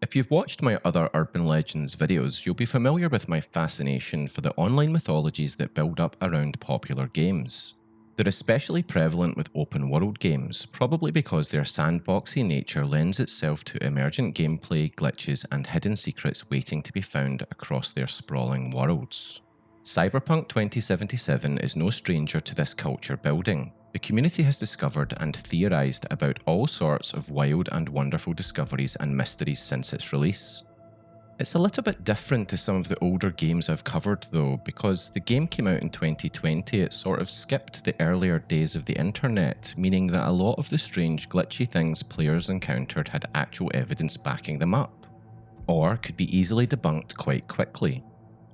If you've watched my other Urban Legends videos, you'll be familiar with my fascination for the online mythologies that build up around popular games. They're especially prevalent with open world games, probably because their sandboxy nature lends itself to emergent gameplay, glitches, and hidden secrets waiting to be found across their sprawling worlds. Cyberpunk 2077 is no stranger to this culture building. The community has discovered and theorised about all sorts of wild and wonderful discoveries and mysteries since its release. It's a little bit different to some of the older games I've covered though, because the game came out in 2020, it sort of skipped the earlier days of the internet, meaning that a lot of the strange glitchy things players encountered had actual evidence backing them up, or could be easily debunked quite quickly.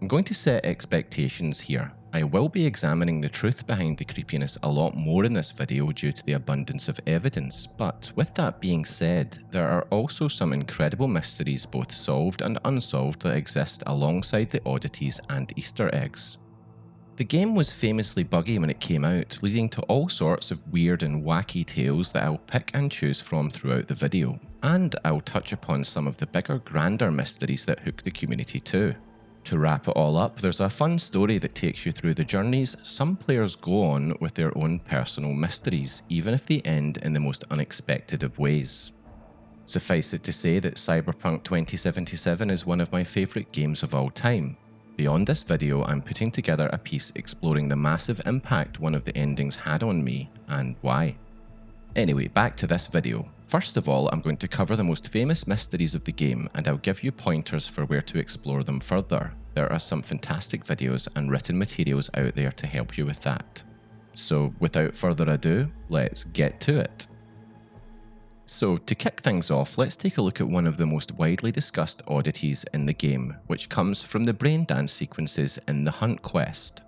I'm going to set expectations here. I will be examining the truth behind the creepiness a lot more in this video due to the abundance of evidence, but with that being said, there are also some incredible mysteries both solved and unsolved that exist alongside the oddities and Easter eggs. The game was famously buggy when it came out, leading to all sorts of weird and wacky tales that I'll pick and choose from throughout the video, and I'll touch upon some of the bigger, grander mysteries that hook the community too. To wrap it all up, there's a fun story that takes you through the journeys some players go on with their own personal mysteries, even if they end in the most unexpected of ways. Suffice it to say that Cyberpunk 2077 is one of my favourite games of all time. Beyond this video, I'm putting together a piece exploring the massive impact one of the endings had on me, and why. Anyway, back to this video. First of all, I'm going to cover the most famous mysteries of the game, and I'll give you pointers for where to explore them further. There are some fantastic videos and written materials out there to help you with that. So without further ado, let's get to it. So to kick things off, let's take a look at one of the most widely discussed oddities in the game, which comes from the brain dance sequences in the Hunt quest.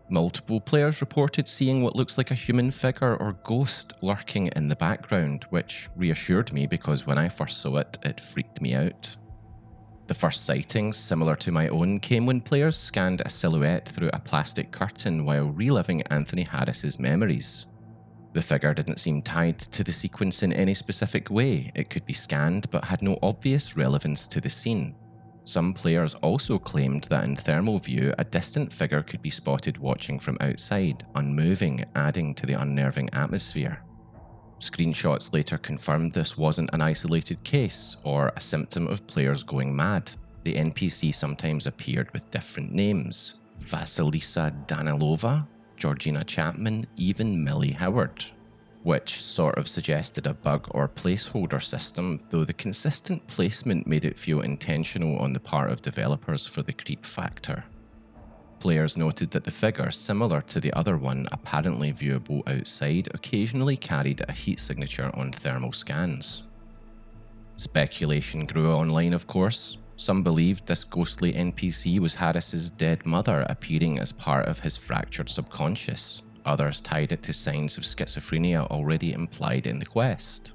Multiple players reported seeing what looks like a human figure or ghost lurking in the background, which reassured me because when I first saw it, it freaked me out. The first sightings, similar to my own, came when players scanned a silhouette through a plastic curtain while reliving Anthony Harris's memories. The figure didn't seem tied to the sequence in any specific way, it could be scanned but had no obvious relevance to the scene. Some players also claimed that in thermal view, a distant figure could be spotted watching from outside, unmoving, adding to the unnerving atmosphere. Screenshots later confirmed this wasn't an isolated case, or a symptom of players going mad. The NPC sometimes appeared with different names: Vasilisa Danilova, Georgina Chapman, even Millie Howard, which sort of suggested a bug or placeholder system, though the consistent placement made it feel intentional on the part of developers for the creep factor. Players noted that the figure, similar to the other one apparently viewable outside, occasionally carried a heat signature on thermal scans. Speculation grew online, of course. Some believed this ghostly NPC was Harris's dead mother appearing as part of his fractured subconscious. Others tied it to signs of schizophrenia already implied in the quest,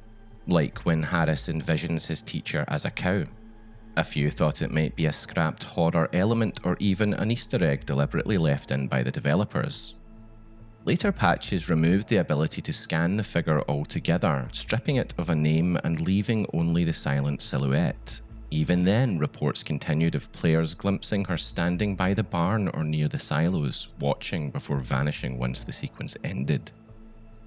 like when Harris envisions his teacher as a cow. A few thought it might be a scrapped horror element or even an Easter egg deliberately left in by the developers. Later patches removed the ability to scan the figure altogether, stripping it of a name and leaving only the silent silhouette. Even then, reports continued of players glimpsing her standing by the barn or near the silos, watching before vanishing once the sequence ended.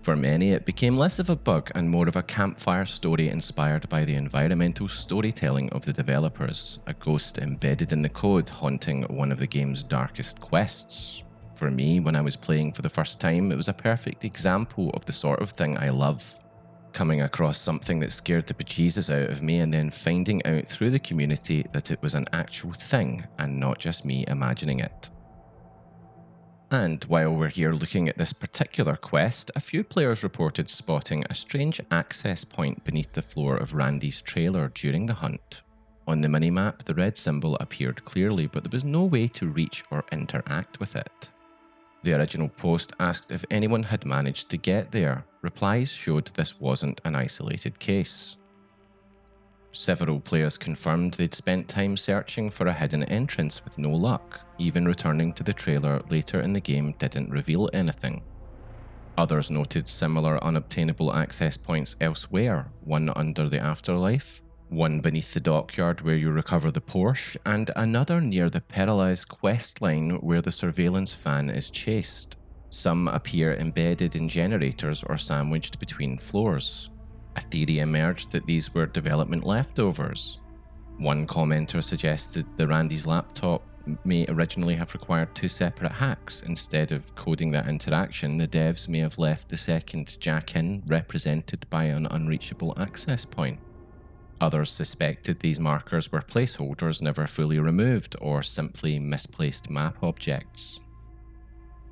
For many, it became less of a bug and more of a campfire story inspired by the environmental storytelling of the developers, a ghost embedded in the code haunting one of the game's darkest quests. For me, when I was playing for the first time, it was a perfect example of the sort of thing I love. Coming across something that scared the bejesus out of me and then finding out through the community that it was an actual thing and not just me imagining it. And while we're here looking at this particular quest, a few players reported spotting a strange access point beneath the floor of Randy's trailer during the hunt. On the minimap, the red symbol appeared clearly, but there was no way to reach or interact with it. The original post asked if anyone had managed to get there. Replies showed this wasn't an isolated case. Several players confirmed they'd spent time searching for a hidden entrance with no luck. Even returning to the trailer later in the game didn't reveal anything. Others noted similar unobtainable access points elsewhere, one under the afterlife, one beneath the dockyard where you recover the Porsche, and another near the perilized quest line where the surveillance van is chased. Some appear embedded in generators or sandwiched between floors. A theory emerged that these were development leftovers. One commenter suggested the Randy's laptop may originally have required 2 separate hacks. Instead of coding that interaction, the devs may have left the second jack-in represented by an unreachable access point. Others suspected these markers were placeholders never fully removed or simply misplaced map objects.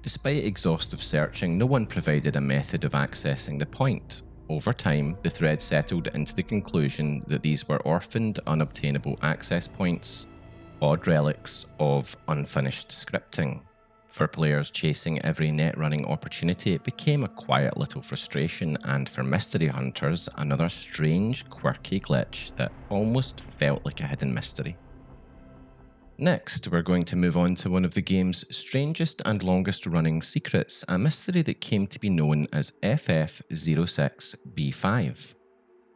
Despite exhaustive searching, no one provided a method of accessing the point. Over time, the thread settled into the conclusion that these were orphaned, unobtainable access points, odd relics of unfinished scripting. For players chasing every net-running opportunity, it became a quiet little frustration, and for mystery hunters, another strange, quirky glitch that almost felt like a hidden mystery. Next, we're going to move on to one of the game's strangest and longest running secrets, a mystery that came to be known as FF06B5.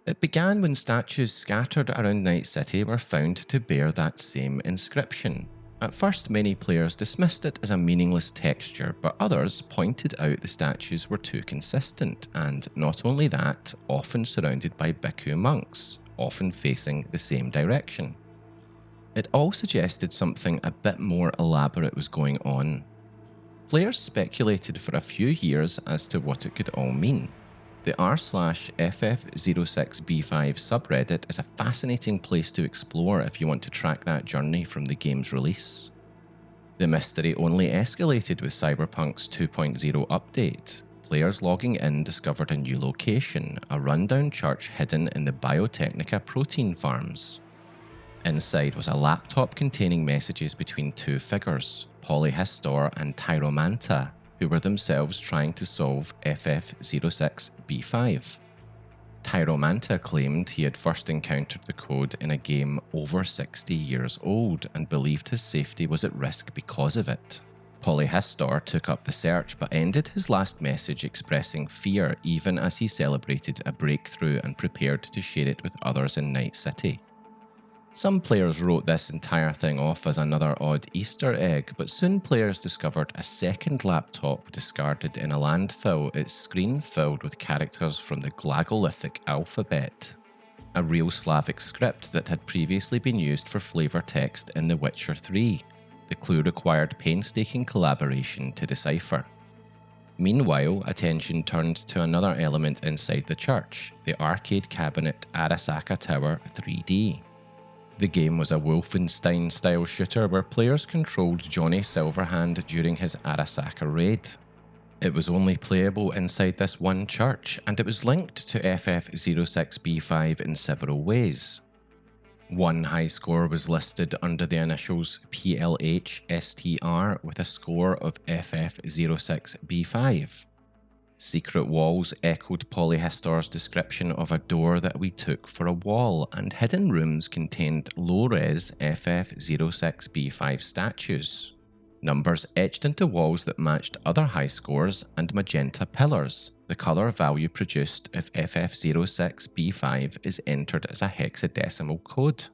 It began when statues scattered around Night City were found to bear that same inscription. At first, many players dismissed it as a meaningless texture, but others pointed out the statues were too consistent, and not only that, often surrounded by bhikkhu monks, often facing the same direction. It all suggested something a bit more elaborate was going on. Players speculated for a few years as to what it could all mean. The r/FF06B5 subreddit is a fascinating place to explore if you want to track that journey from the game's release. The mystery only escalated with Cyberpunk's 2.0 update. Players logging in discovered a new location, a rundown church hidden in the Biotechnica protein farms. Inside was a laptop containing messages between 2 figures, Polyhistor and Tyromanta, who were themselves trying to solve FF06B5. Tyromanta claimed he had first encountered the code in a game over 60 years old and believed his safety was at risk because of it. Polyhistor took up the search but ended his last message expressing fear even as he celebrated a breakthrough and prepared to share it with others in Night City. Some players wrote this entire thing off as another odd Easter egg, but soon players discovered a second laptop discarded in a landfill, its screen filled with characters from the Glagolithic alphabet, a real Slavic script that had previously been used for flavor text in The Witcher 3. The clue required painstaking collaboration to decipher. Meanwhile, attention turned to another element inside the church, the arcade cabinet Arasaka Tower 3D. The game was a Wolfenstein-style shooter where players controlled Johnny Silverhand during his Arasaka raid. It was only playable inside this one church, and it was linked to FF06B5 in several ways. One high score was listed under the initials PLHSTR with a score of FF06B5. Secret walls echoed Polyhistor's description of a door that we took for a wall, and hidden rooms contained low-res FF06B5 statues. Numbers etched into walls that matched other high scores, and magenta pillars, the colour value produced if FF06B5 is entered as a hexadecimal code.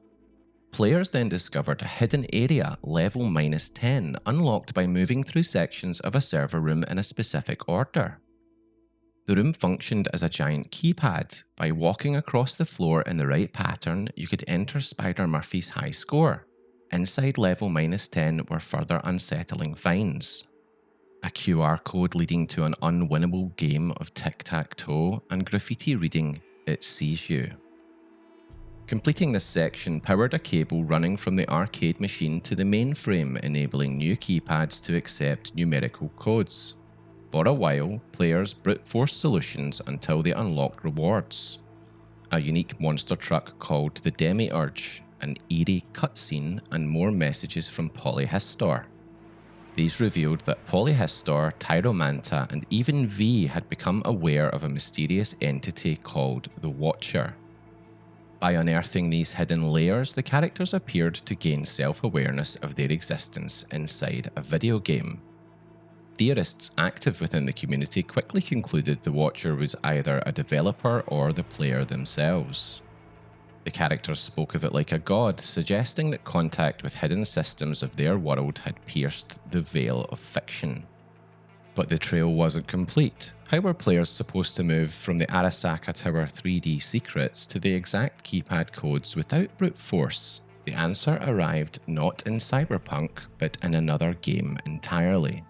Players then discovered a hidden area, level -10, unlocked by moving through sections of a server room in a specific order. The room functioned as a giant keypad. By walking across the floor in the right pattern, you could enter Spider Murphy's high score. Inside level -10 were further unsettling finds. A QR code leading to an unwinnable game of tic-tac-toe, and graffiti reading, "It sees you." Completing this section powered a cable running from the arcade machine to the mainframe, enabling new keypads to accept numerical codes. For a while, players brute-forced solutions until they unlocked rewards. A unique monster truck called the Demiurge, an eerie cutscene, and more messages from Polyhistor. These revealed that Polyhistor, Tyromanta, and even V had become aware of a mysterious entity called the Watcher. By unearthing these hidden layers, the characters appeared to gain self-awareness of their existence inside a video game. Theorists active within the community quickly concluded the Watcher was either a developer or the player themselves. The characters spoke of it like a god, suggesting that contact with hidden systems of their world had pierced the veil of fiction. But the trail wasn't complete. How were players supposed to move from the Arasaka Tower 3D secrets to the exact keypad codes without brute force? The answer arrived not in Cyberpunk, but in another game entirely.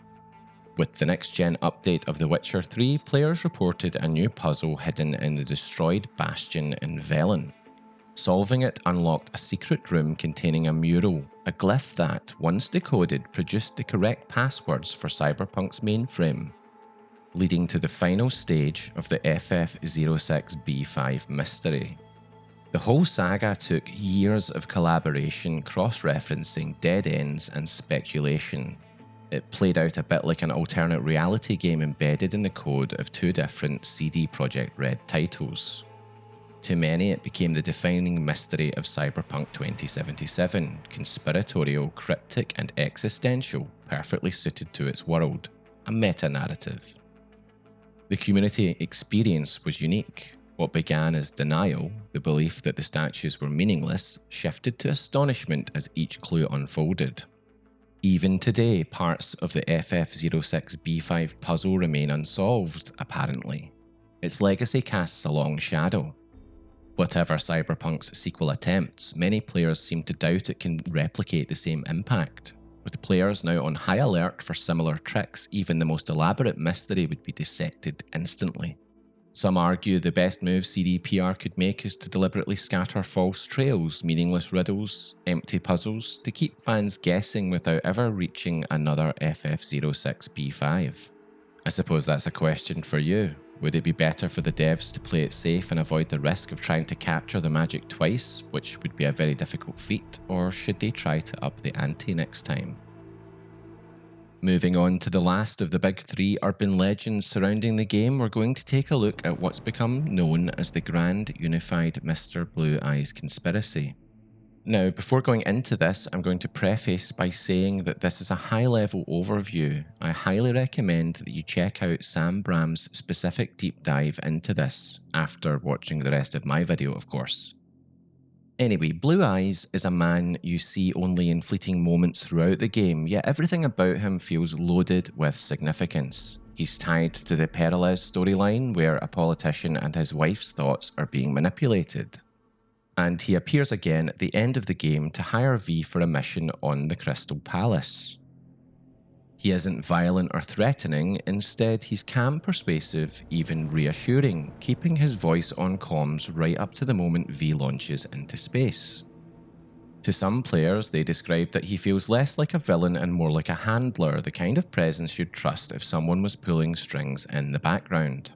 With the next-gen update of The Witcher 3, players reported a new puzzle hidden in the destroyed bastion in Velen. Solving it unlocked a secret room containing a mural, a glyph that, once decoded, produced the correct passwords for Cyberpunk's mainframe, leading to the final stage of the FF06B5 mystery. The whole saga took years of collaboration, cross-referencing, dead ends, and speculation. It played out a bit like an alternate reality game embedded in the code of two different CD Projekt Red titles. To many, it became the defining mystery of Cyberpunk 2077, conspiratorial, cryptic, and existential, perfectly suited to its world, a meta-narrative. The community experience was unique. What began as denial, the belief that the statues were meaningless, shifted to astonishment as each clue unfolded. Even today, parts of the FF06B5 puzzle remain unsolved, apparently. Its legacy casts a long shadow. Whatever Cyberpunk's sequel attempts, many players seem to doubt it can replicate the same impact. With players now on high alert for similar tricks, even the most elaborate mystery would be dissected instantly. Some argue the best move CDPR could make is to deliberately scatter false trails, meaningless riddles, empty puzzles, to keep fans guessing without ever reaching another FF06B5. I suppose that's a question for you. Would it be better for the devs to play it safe and avoid the risk of trying to capture the magic twice, which would be a very difficult feat, or should they try to up the ante next time? Moving on to the last of the big three urban legends surrounding the game, we're going to take a look at what's become known as the Grand Unified Mr. Blue Eyes Conspiracy. Now, before going into this, I'm going to preface by saying that this is a high-level overview. I highly recommend that you check out Sam Bram's specific deep dive into this, after watching the rest of my video, of course. Anyway, Blue Eyes is a man you see only in fleeting moments throughout the game, yet everything about him feels loaded with significance. He's tied to the Peralez storyline, where a politician and his wife's thoughts are being manipulated. And he appears again at the end of the game to hire V for a mission on the Crystal Palace. He isn't violent or threatening, instead he's calm, persuasive, even reassuring, keeping his voice on comms right up to the moment V launches into space. To some players, they describe that he feels less like a villain and more like a handler, the kind of presence you'd trust if someone was pulling strings in the background.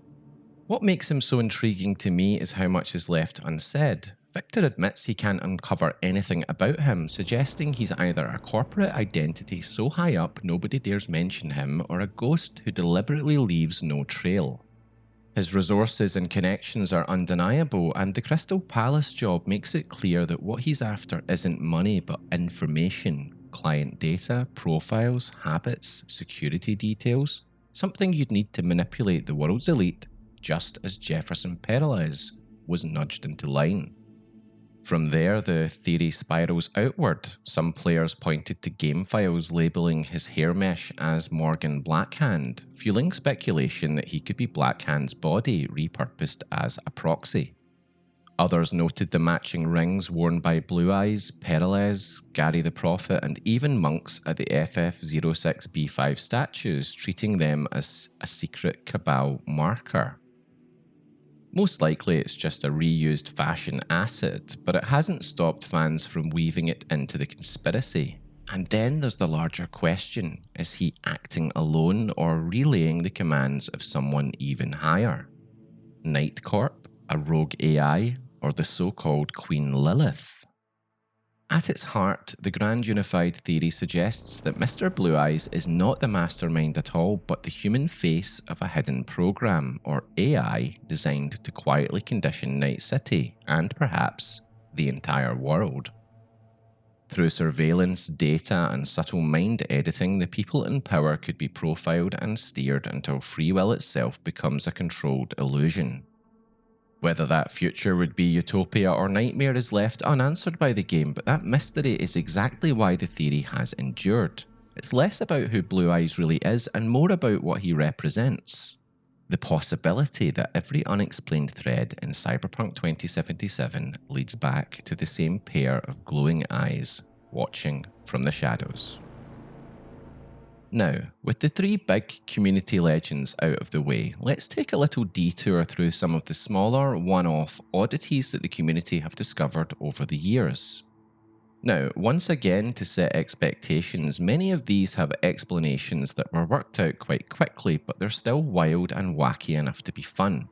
What makes him so intriguing to me is how much is left unsaid. Victor admits he can't uncover anything about him, suggesting he's either a corporate identity so high up nobody dares mention him, or a ghost who deliberately leaves no trail. His resources and connections are undeniable, and the Crystal Palace job makes it clear that what he's after isn't money but information, client data, profiles, habits, security details, something you'd need to manipulate the world's elite, just as Jefferson Peralez was nudged into line. From there, the theory spirals outward. Some players pointed to game files labelling his hair mesh as Morgan Blackhand, fueling speculation that he could be Blackhand's body repurposed as a proxy. Others noted the matching rings worn by Blue Eyes, Peralez, Gary the Prophet, and even monks at the FF06B5 statues, treating them as a secret Cabal marker. Most likely it's just a reused fashion asset, but it hasn't stopped fans from weaving it into the conspiracy. And then there's the larger question, is he acting alone or relaying the commands of someone even higher? Night Corp, a rogue AI, or the so-called Queen Lilith? At its heart, the Grand Unified theory suggests that Mr. Blue Eyes is not the mastermind at all, but the human face of a hidden program, or AI, designed to quietly condition Night City, and perhaps the entire world. Through surveillance, data, and subtle mind editing, the people in power could be profiled and steered until free will itself becomes a controlled illusion. Whether that future would be utopia or nightmare is left unanswered by the game, but that mystery is exactly why the theory has endured. It's less about who Blue Eyes really is and more about what he represents. The possibility that every unexplained thread in Cyberpunk 2077 leads back to the same pair of glowing eyes watching from the shadows. Now, with the three big community legends out of the way, let's take a little detour through some of the smaller, one-off oddities that the community have discovered over the years. Now, once again, to set expectations, many of these have explanations that were worked out quite quickly, but they're still wild and wacky enough to be fun.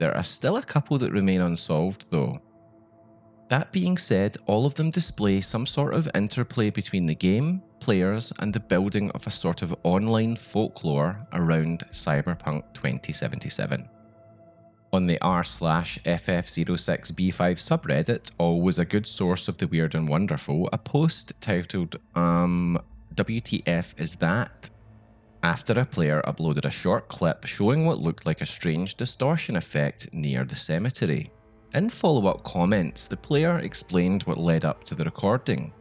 There are still a couple that remain unsolved though. That being said, all of them display some sort of interplay between the game, players, and the building of a sort of online folklore around Cyberpunk 2077. On the r/FF06B5 subreddit, always a good source of the weird and wonderful, a post titled, WTF is that? After a player uploaded a short clip showing what looked like a strange distortion effect near the cemetery. In follow-up comments, the player explained what led up to the recording.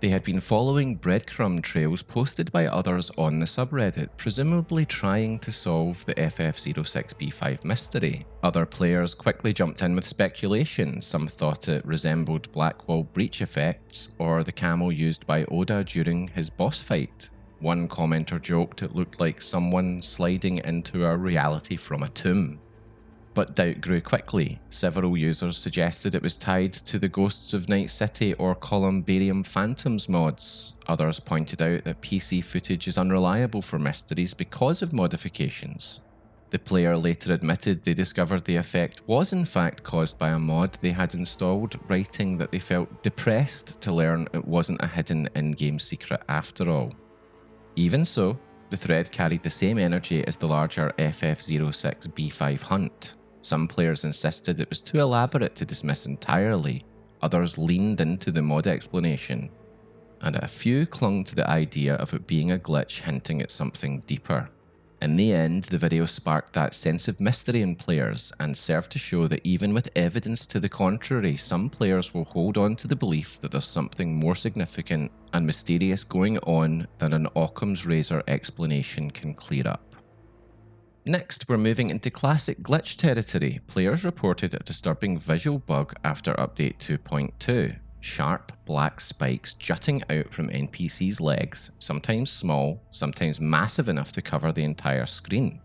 They had been following breadcrumb trails posted by others on the subreddit, presumably trying to solve the FF06B5 mystery. Other players quickly jumped in with speculation. Some thought it resembled Blackwall breach effects or the camo used by Oda during his boss fight. One commenter joked it looked like someone sliding into our reality from a tomb. But doubt grew quickly. Several users suggested it was tied to the Ghosts of Night City or Columbarium Phantoms mods. Others pointed out that PC footage is unreliable for mysteries because of modifications. The player later admitted they discovered the effect was in fact caused by a mod they had installed, writing that they felt depressed to learn it wasn't a hidden in-game secret after all. Even so, the thread carried the same energy as the larger FF06B5 hunt. Some players insisted it was too elaborate to dismiss entirely, others leaned into the mod explanation, and a few clung to the idea of it being a glitch hinting at something deeper. In the end, the video sparked that sense of mystery in players and served to show that even with evidence to the contrary, some players will hold on to the belief that there's something more significant and mysterious going on than an Occam's razor explanation can clear up. Next, we're moving into classic glitch territory. Players reported a disturbing visual bug after update 2.2. Sharp black spikes jutting out from NPCs' legs, sometimes small, sometimes massive enough to cover the entire screen.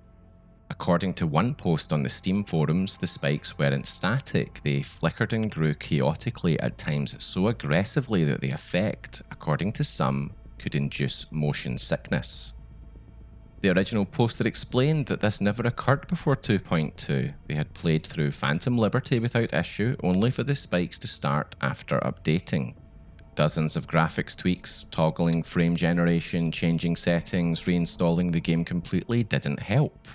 According to one post on the Steam forums, the spikes weren't static, they flickered and grew chaotically, at times so aggressively that the effect, according to some, could induce motion sickness. The original poster explained that this never occurred before 2.2. They had played through Phantom Liberty without issue, only for the spikes to start after updating. Dozens of graphics tweaks, toggling frame generation, changing settings, reinstalling the game completely didn't help.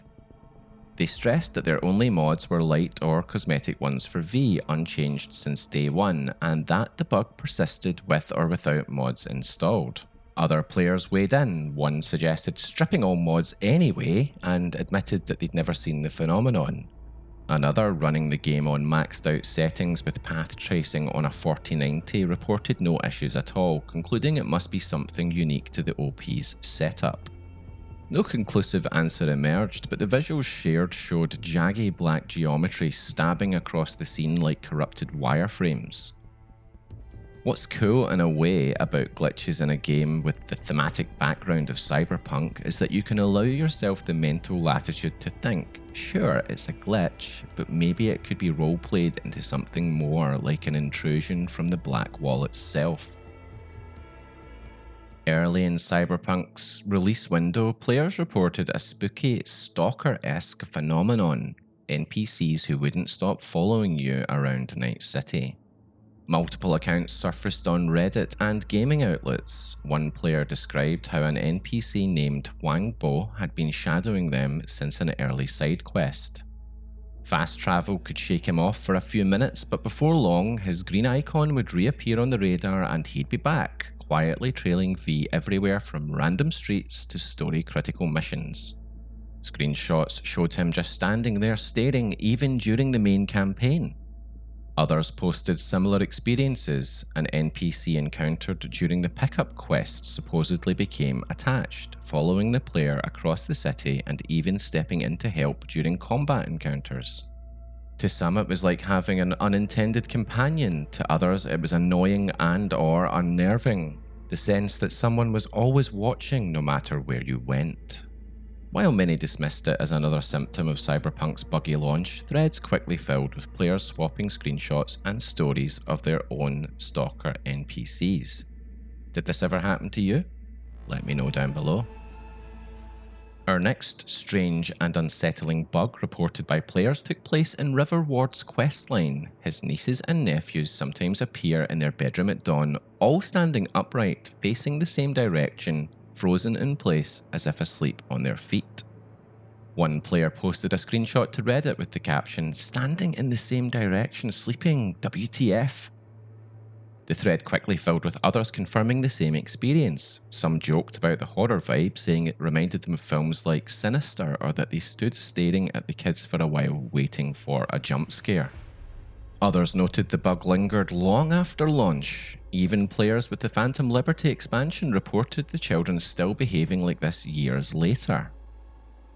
They stressed that their only mods were light or cosmetic ones for V, unchanged since day one, and that the bug persisted with or without mods installed. Other players weighed in. One suggested stripping all mods anyway and admitted that they'd never seen the phenomenon. Another, running the game on maxed out settings with path tracing on a 4090, reported no issues at all, concluding it must be something unique to the OP's setup. No conclusive answer emerged, but the visuals shared showed jaggy black geometry stabbing across the scene like corrupted wireframes. What's cool in a way about glitches in a game with the thematic background of Cyberpunk is that you can allow yourself the mental latitude to think, sure, it's a glitch, but maybe it could be roleplayed into something more like an intrusion from the Black Wall itself. Early in Cyberpunk's release window, players reported a spooky, stalker-esque phenomenon, NPCs who wouldn't stop following you around Night City. Multiple accounts surfaced on Reddit and gaming outlets. One player described how an NPC named Wangbo had been shadowing them since an early side quest. Fast travel could shake him off for a few minutes, but before long, his green icon would reappear on the radar and he'd be back, quietly trailing V everywhere from random streets to story-critical missions. Screenshots showed him just standing there staring even during the main campaign. Others posted similar experiences. An NPC encountered during the pickup quest supposedly became attached, following the player across the city and even stepping in to help during combat encounters. To some, it was like having an unintended companion. To others, it was annoying and/or unnerving. The sense that someone was always watching no matter where you went. While many dismissed it as another symptom of Cyberpunk's buggy launch, threads quickly filled with players swapping screenshots and stories of their own Stalker NPCs. Did this ever happen to you? Let me know down below. Our next strange and unsettling bug reported by players took place in River Ward's questline. His nieces and nephews sometimes appear in their bedroom at dawn, all standing upright, facing the same direction, frozen in place as if asleep on their feet. One player posted a screenshot to Reddit with the caption, "Standing in the same direction, sleeping, WTF?" The thread quickly filled with others confirming the same experience. Some joked about the horror vibe, saying it reminded them of films like Sinister, or that they stood staring at the kids for a while waiting for a jump scare. Others noted the bug lingered long after launch. Even players with the Phantom Liberty expansion reported the children still behaving like this years later.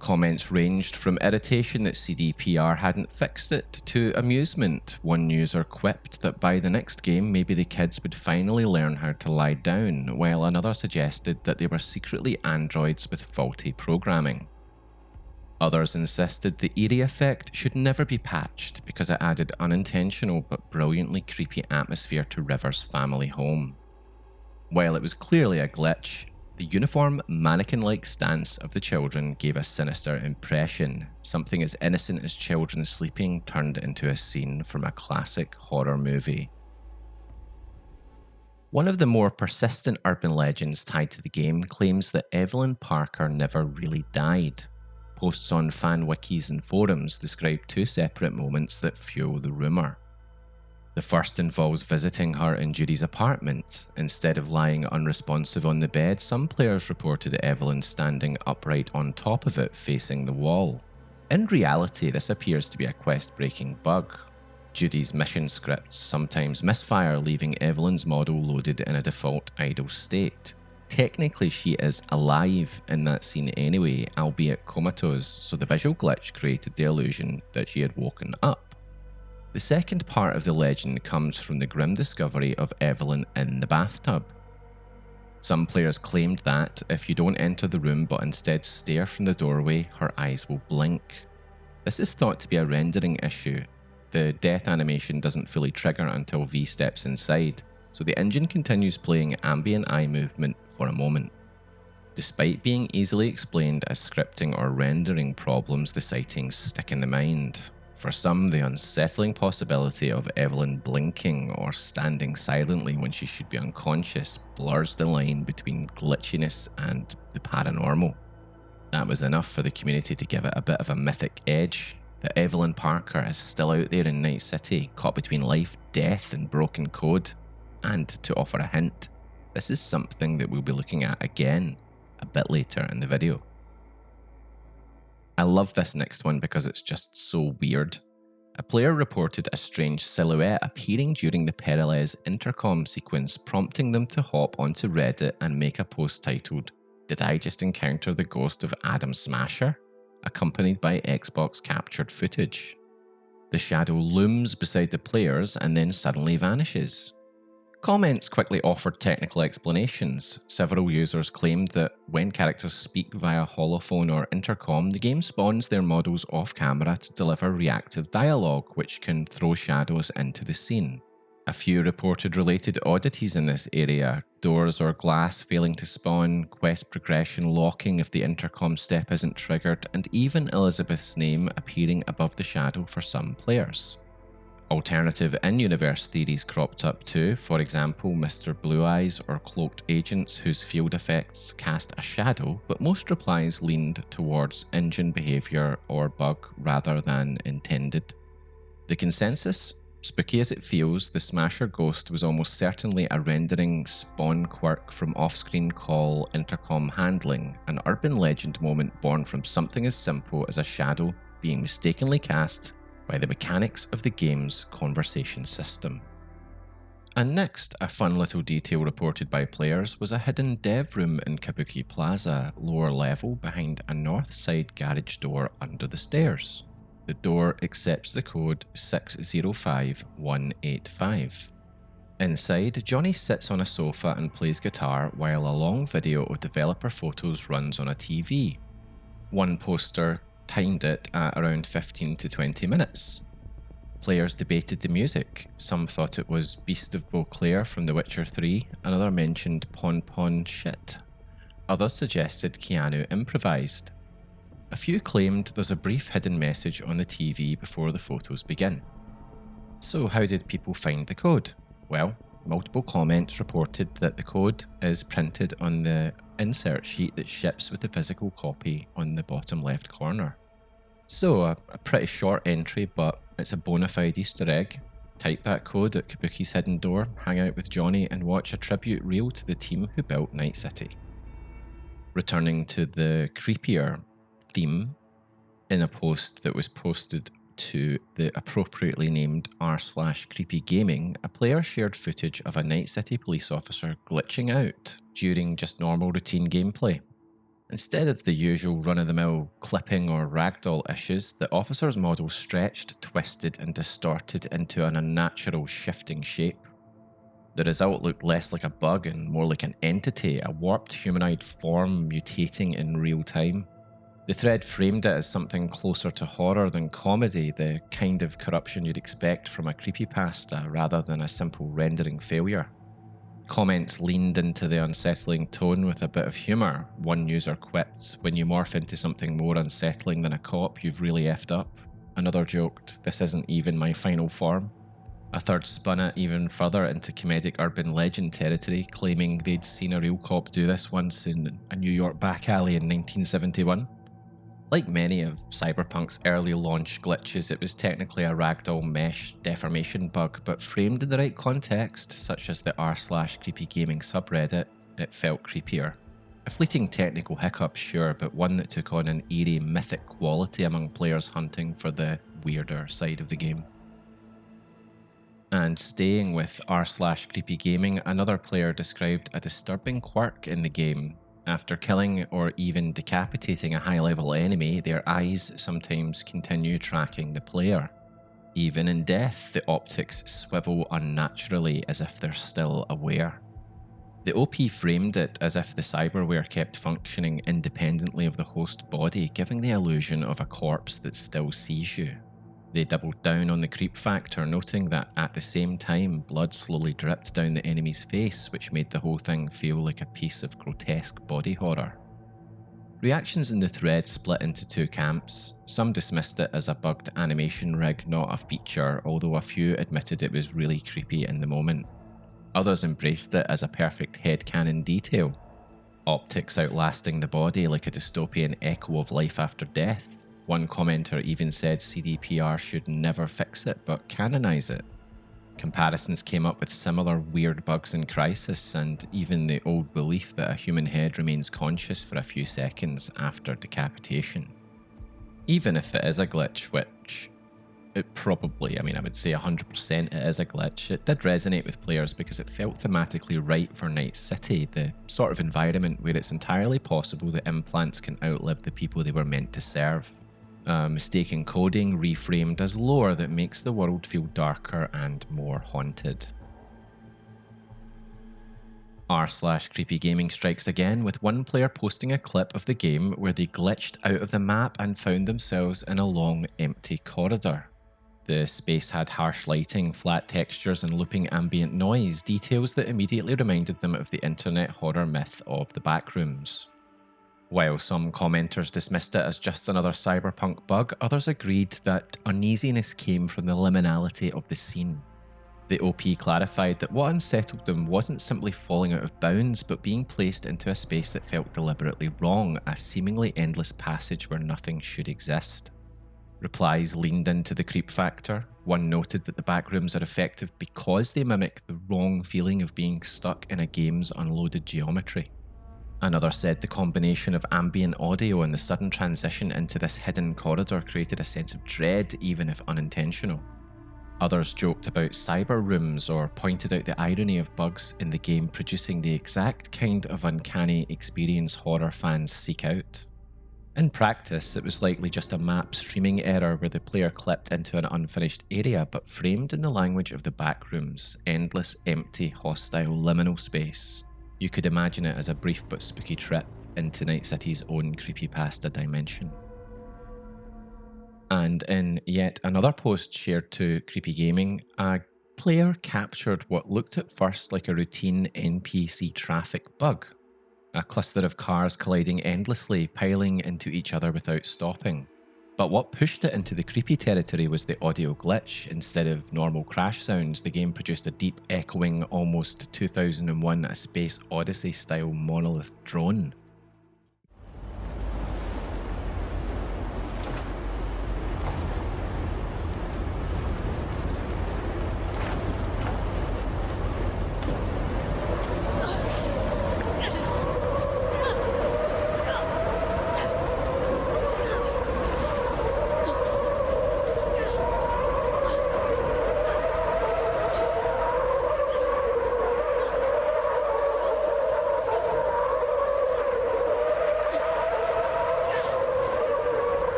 Comments ranged from irritation that CDPR hadn't fixed it to amusement. One user quipped that by the next game maybe the kids would finally learn how to lie down, while another suggested that they were secretly androids with faulty programming. Others insisted the eerie effect should never be patched because it added unintentional but brilliantly creepy atmosphere to River's family home. While it was clearly a glitch, the uniform, mannequin-like stance of the children gave a sinister impression. Something as innocent as children sleeping turned into a scene from a classic horror movie. One of the more persistent urban legends tied to the game claims that Evelyn Parker never really died. Posts on fan wikis and forums describe two separate moments that fuel the rumour. The first involves visiting her in Judy's apartment. Instead of lying unresponsive on the bed, some players reported Evelyn standing upright on top of it facing the wall. In reality, this appears to be a quest-breaking bug. Judy's mission scripts sometimes misfire, leaving Evelyn's model loaded in a default idle state. Technically, she is alive in that scene anyway, albeit comatose, so the visual glitch created the illusion that she had woken up. The second part of the legend comes from the grim discovery of Evelyn in the bathtub. Some players claimed that, if you don't enter the room but instead stare from the doorway, her eyes will blink. This is thought to be a rendering issue. The death animation doesn't fully trigger until V steps inside, so the engine continues playing ambient eye movement for a moment. Despite being easily explained as scripting or rendering problems, the sightings stick in the mind. For some, the unsettling possibility of Evelyn blinking or standing silently when she should be unconscious blurs the line between glitchiness and the paranormal. That was enough for the community to give it a bit of a mythic edge, that Evelyn Parker is still out there in Night City, caught between life, death and broken code. And to offer a hint, this is something that we'll be looking at again a bit later in the video. I love this next one because it's just so weird. A player reported a strange silhouette appearing during the Perelez intercom sequence, prompting them to hop onto Reddit and make a post titled, "Did I just encounter the ghost of Adam Smasher?" accompanied by Xbox captured footage. The shadow looms beside the players and then suddenly vanishes. Comments quickly offered technical explanations. Several users claimed that when characters speak via holophone or intercom, the game spawns their models off camera to deliver reactive dialogue, which can throw shadows into the scene. A few reported related oddities in this area: doors or glass failing to spawn, quest progression locking if the intercom step isn't triggered, and even Elizabeth's name appearing above the shadow for some players. Alternative in-universe theories cropped up too, for example Mr. Blue Eyes or cloaked agents whose field effects cast a shadow, but most replies leaned towards engine behaviour or bug rather than intended. The consensus? Spooky as it feels, the Smasher Ghost was almost certainly a rendering spawn quirk from off-screen call intercom handling, an urban legend moment born from something as simple as a shadow being mistakenly cast by the mechanics of the game's conversation system. And next, a fun little detail reported by players was a hidden dev room in Kabuki Plaza, lower level, behind a north side garage door under the stairs. The door accepts the code 605185. Inside, Johnny sits on a sofa and plays guitar while a long video of developer photos runs on a TV. One poster timed it at around 15 to 20 minutes. Players debated the music. Some thought it was Beast of Beauclair from The Witcher 3, another mentioned Pon Pon Shit. Others suggested Keanu improvised. A few claimed there's a brief hidden message on the TV before the photos begin. So how did people find the code? Well, multiple comments reported that the code is printed on the insert sheet that ships with the physical copy on the bottom left corner. So a pretty short entry, but it's a bona fide Easter egg. Type that code at Kabuki's hidden door, hang out with Johnny and watch a tribute reel to the team who built Night City. Returning to the creepier theme, in a post that was posted to the appropriately named r/creepygaming, a player shared footage of a Night City police officer glitching out during just normal routine gameplay. Instead of the usual run-of-the-mill clipping or ragdoll issues, the officer's model stretched, twisted and distorted into an unnatural shifting shape. The result looked less like a bug and more like an entity, a warped humanoid form mutating in real time. The thread framed it as something closer to horror than comedy, the kind of corruption you'd expect from a creepypasta rather than a simple rendering failure. Comments leaned into the unsettling tone with a bit of humour. One user quipped, "When you morph into something more unsettling than a cop, you've really effed up." Another joked, "This isn't even my final form." A third spun it even further into comedic urban legend territory, claiming they'd seen a real cop do this once in a New York back alley in 1971. Like many of Cyberpunk's early launch glitches, it was technically a ragdoll mesh deformation bug, but framed in the right context, such as the r/creepygaming subreddit, it felt creepier. A fleeting technical hiccup, sure, but one that took on an eerie mythic quality among players hunting for the weirder side of the game. And staying with r/creepygaming, another player described a disturbing quirk in the game. After killing or even decapitating a high-level enemy, their eyes sometimes continue tracking the player. Even in death, the optics swivel unnaturally as if they're still aware. The OP framed it as if the cyberware kept functioning independently of the host body, giving the illusion of a corpse that still sees you. They doubled down on the creep factor, noting that at the same time, blood slowly dripped down the enemy's face, which made the whole thing feel like a piece of grotesque body horror. Reactions in the thread split into two camps. Some dismissed it as a bugged animation rig, not a feature, although a few admitted it was really creepy in the moment. Others embraced it as a perfect headcanon detail. Optics outlasting the body like a dystopian echo of life after death. One commenter even said CDPR should never fix it, but canonize it. Comparisons came up with similar weird bugs in Crisis, and even the old belief that a human head remains conscious for a few seconds after decapitation. Even if it is a glitch, which it probably, I would say 100% it is a glitch, it did resonate with players because it felt thematically right for Night City, the sort of environment where it's entirely possible that implants can outlive the people they were meant to serve. Mistaken coding reframed as lore that makes the world feel darker and more haunted. r/creepygaming strikes again, with one player posting a clip of the game where they glitched out of the map and found themselves in a long, empty corridor. The space had harsh lighting, flat textures and looping ambient noise, details that immediately reminded them of the internet horror myth of the Backrooms. While some commenters dismissed it as just another cyberpunk bug, others agreed that uneasiness came from the liminality of the scene. The OP clarified that what unsettled them wasn't simply falling out of bounds, but being placed into a space that felt deliberately wrong, a seemingly endless passage where nothing should exist. Replies leaned into the creep factor. One noted that the Backrooms are effective because they mimic the wrong feeling of being stuck in a game's unloaded geometry. Another said the combination of ambient audio and the sudden transition into this hidden corridor created a sense of dread, even if unintentional. Others joked about cyber rooms or pointed out the irony of bugs in the game producing the exact kind of uncanny experience horror fans seek out. In practice, it was likely just a map streaming error where the player clipped into an unfinished area, but framed in the language of the Backrooms, endless, empty, hostile, liminal space. You could imagine it as a brief but spooky trip into Night City's own creepypasta dimension. And in yet another post shared to Creepy Gaming, a player captured what looked at first like a routine NPC traffic bug. A cluster of cars colliding endlessly, piling into each other without stopping. But what pushed it into the creepy territory was the audio glitch. Instead of normal crash sounds, the game produced a deep, echoing, almost 2001 A Space Odyssey style monolith drone.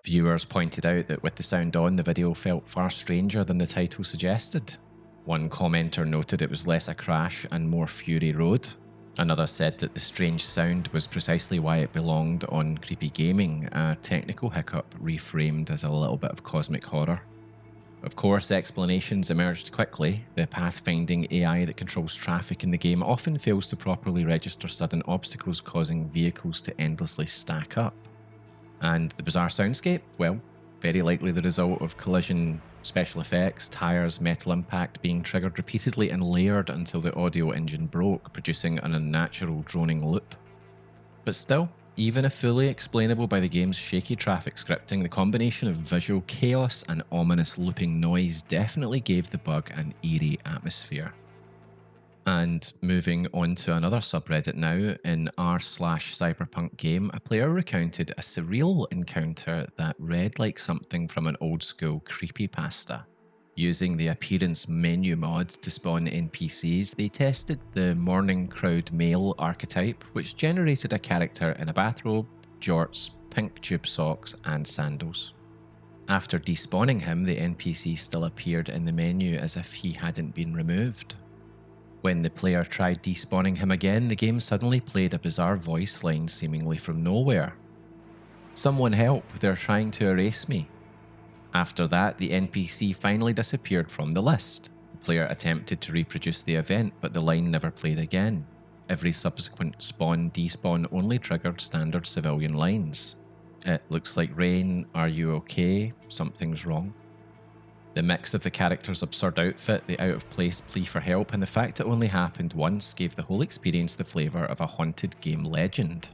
Viewers pointed out that with the sound on, the video felt far stranger than the title suggested. One commenter noted it was less a crash and more Fury Road. Another said that the strange sound was precisely why it belonged on Creepy Gaming, a technical hiccup reframed as a little bit of cosmic horror. Of course, explanations emerged quickly. The pathfinding AI that controls traffic in the game often fails to properly register sudden obstacles, causing vehicles to endlessly stack up. And the bizarre soundscape? Well, very likely the result of collision, special effects, tyres, metal impact being triggered repeatedly and layered until the audio engine broke, producing an unnatural droning loop. But still, even if fully explainable by the game's shaky traffic scripting, the combination of visual chaos and ominous looping noise definitely gave the bug an eerie atmosphere. And moving on to another subreddit now, in r/cyberpunk game, a player recounted a surreal encounter that read like something from an old school creepypasta. Using the appearance menu mod to spawn NPCs, they tested the morning crowd male archetype, which generated a character in a bathrobe, jorts, pink tube socks, and sandals. After despawning him, the NPC still appeared in the menu as if he hadn't been removed. When the player tried despawning him again, the game suddenly played a bizarre voice line seemingly from nowhere. "Someone help, they're trying to erase me." After that, the NPC finally disappeared from the list. The player attempted to reproduce the event, but the line never played again. Every subsequent spawn-despawn only triggered standard civilian lines. "It looks like rain, are you okay? Something's wrong." The mix of the character's absurd outfit, the out-of-place plea for help, and the fact it only happened once gave the whole experience the flavour of a haunted game legend.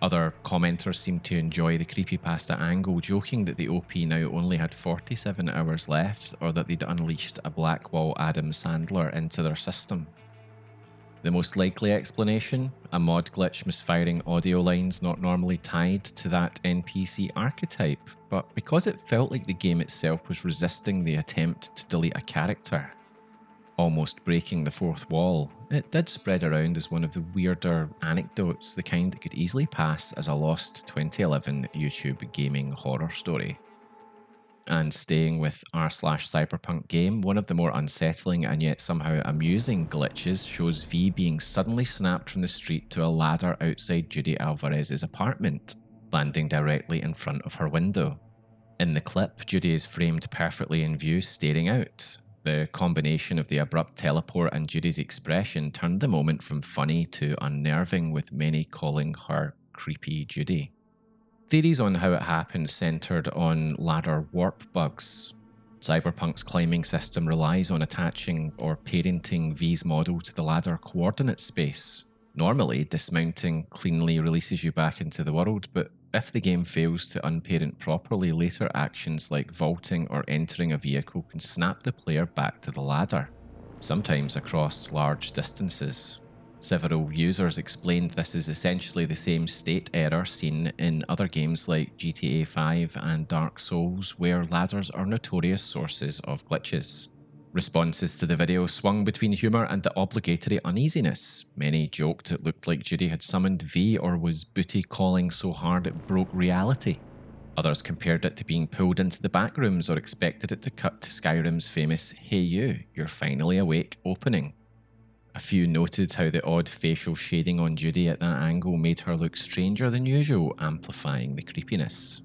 Other commenters seemed to enjoy the creepypasta angle, joking that the OP now only had 47 hours left, or that they'd unleashed a Blackwall Adam Sandler into their system. The most likely explanation? A mod glitch misfiring audio lines not normally tied to that NPC archetype, but because it felt like the game itself was resisting the attempt to delete a character, almost breaking the fourth wall, it did spread around as one of the weirder anecdotes, the kind that could easily pass as a lost 2011 YouTube gaming horror story. And staying with r/cyberpunk game, one of the more unsettling and yet somehow amusing glitches shows V being suddenly snapped from the street to a ladder outside Judy Alvarez's apartment, landing directly in front of her window. In the clip, Judy is framed perfectly in view, staring out. The combination of the abrupt teleport and Judy's expression turned the moment from funny to unnerving, with many calling her creepy Judy. Theories on how it happened centred on ladder warp bugs. Cyberpunk's climbing system relies on attaching or parenting V's model to the ladder coordinate space. Normally, dismounting cleanly releases you back into the world, but if the game fails to unparent properly, later actions like vaulting or entering a vehicle can snap the player back to the ladder, sometimes across large distances. Several users explained this is essentially the same state error seen in other games like GTA 5 and Dark Souls, where ladders are notorious sources of glitches. Responses to the video swung between humour and the obligatory uneasiness. Many joked it looked like Judy had summoned V or was booty calling so hard it broke reality. Others compared it to being pulled into the Backrooms or expected it to cut to Skyrim's famous "Hey you, you're finally awake" opening. A few noted how the odd facial shading on Judy at that angle made her look stranger than usual, amplifying the creepiness.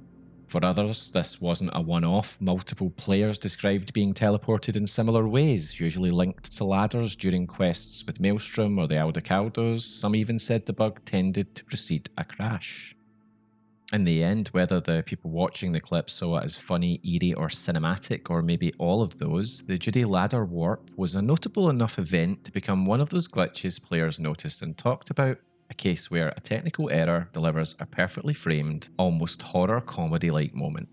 For others, this wasn't a one-off. Multiple players described being teleported in similar ways, usually linked to ladders during quests with Maelstrom or the Aldecaldos. Some even said the bug tended to precede a crash. In the end, whether the people watching the clip saw it as funny, eerie, or cinematic, or maybe all of those, the Judy ladder warp was a notable enough event to become one of those glitches players noticed and talked about, a case where a technical error delivers a perfectly framed, almost horror comedy-like moment.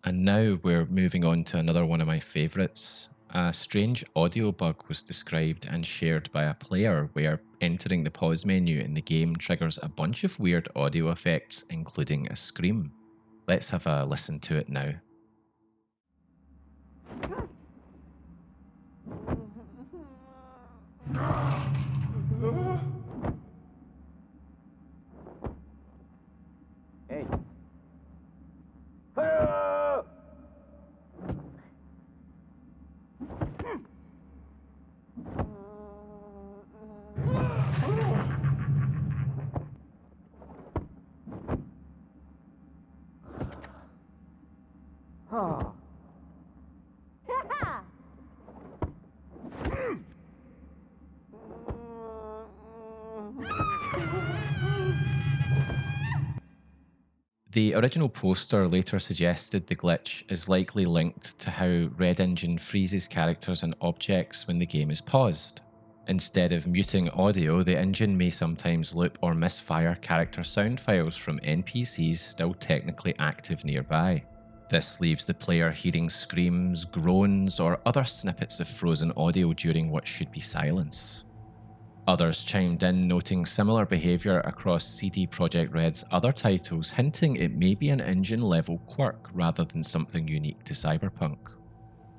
And now we're moving on to another one of my favourites. A strange audio bug was described and shared by a player where entering the pause menu in the game triggers a bunch of weird audio effects, including a scream. Let's have a listen to it now. Hey. The original poster later suggested the glitch is likely linked to how Red Engine freezes characters and objects when the game is paused. Instead of muting audio, the engine may sometimes loop or misfire character sound files from NPCs still technically active nearby. This leaves the player hearing screams, groans, or other snippets of frozen audio during what should be silence. Others chimed in, noting similar behaviour across CD Projekt Red's other titles, hinting it may be an engine-level quirk rather than something unique to Cyberpunk.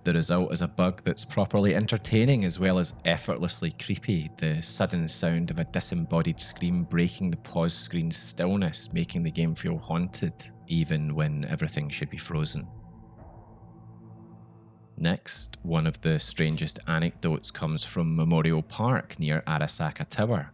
The result is a bug that's properly entertaining as well as effortlessly creepy, the sudden sound of a disembodied scream breaking the pause screen's stillness, making the game feel haunted, even when everything should be frozen. Next, one of the strangest anecdotes comes from Memorial Park near Arasaka Tower.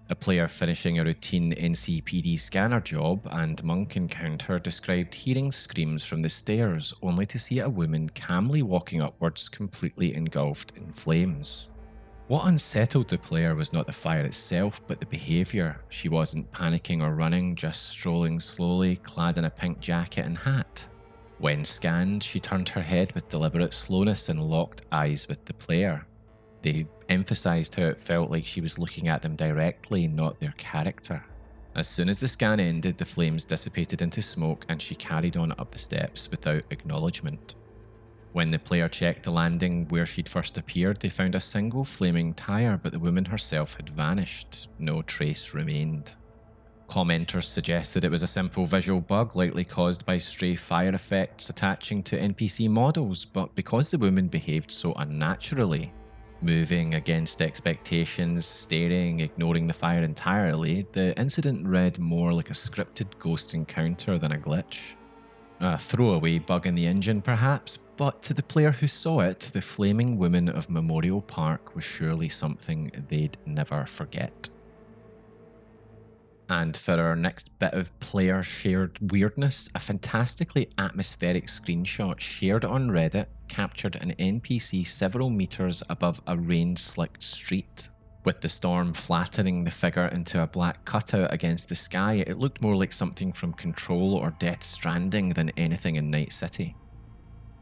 A player finishing a routine NCPD scanner job and monk encounter described hearing screams from the stairs only to see a woman calmly walking upwards completely engulfed in flames. What unsettled the player was not the fire itself but the behaviour. She wasn't panicking or running, just strolling slowly, clad in a pink jacket and hat. When scanned, she turned her head with deliberate slowness and locked eyes with the player. They emphasised how it felt like she was looking at them directly, not their character. As soon as the scan ended, the flames dissipated into smoke and she carried on up the steps without acknowledgement. When the player checked the landing where she'd first appeared, they found a single flaming tyre, but the woman herself had vanished. No trace remained. Commenters suggested it was a simple visual bug likely caused by stray fire effects attaching to NPC models, but because the woman behaved so unnaturally, moving against expectations, staring, ignoring the fire entirely, the incident read more like a scripted ghost encounter than a glitch. A throwaway bug in the engine perhaps, but to the player who saw it, the flaming woman of Memorial Park was surely something they'd never forget. And for our next bit of player shared weirdness, a fantastically atmospheric screenshot shared on Reddit captured an NPC several meters above a rain-slicked street. With the storm flattening the figure into a black cutout against the sky, it looked more like something from Control or Death Stranding than anything in Night City.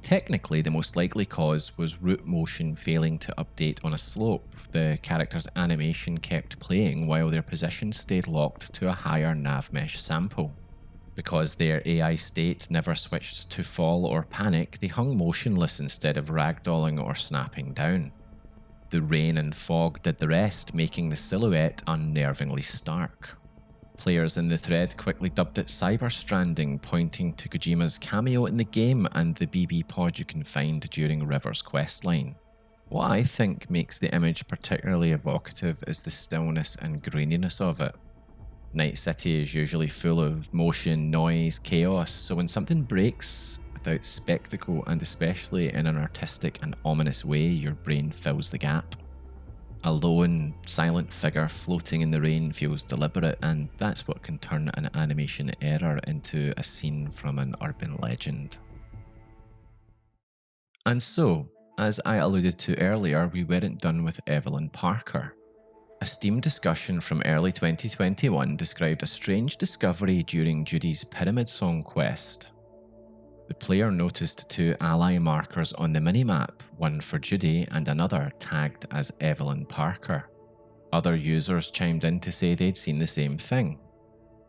Technically, the most likely cause was root motion failing to update on a slope. The character's animation kept playing while their position stayed locked to a higher nav mesh sample. Because their AI state never switched to fall or panic, they hung motionless instead of ragdolling or snapping down. The rain and fog did the rest, making the silhouette unnervingly stark. Players in the thread quickly dubbed it cyber stranding, pointing to Kojima's cameo in the game and the BB pod you can find during River's questline. What I think makes the image particularly evocative is the stillness and graininess of it. Night City is usually full of motion, noise, chaos, so when something breaks without spectacle, and especially in an artistic and ominous way, your brain fills the gap. A lone, silent figure floating in the rain feels deliberate, and that's what can turn an animation error into a scene from an urban legend. And so, as I alluded to earlier, we weren't done with Evelyn Parker. A Steam discussion from early 2021 described a strange discovery during Judy's Pyramid Song quest. The player noticed two ally markers on the minimap, one for Judy and another tagged as Evelyn Parker. Other users chimed in to say they'd seen the same thing.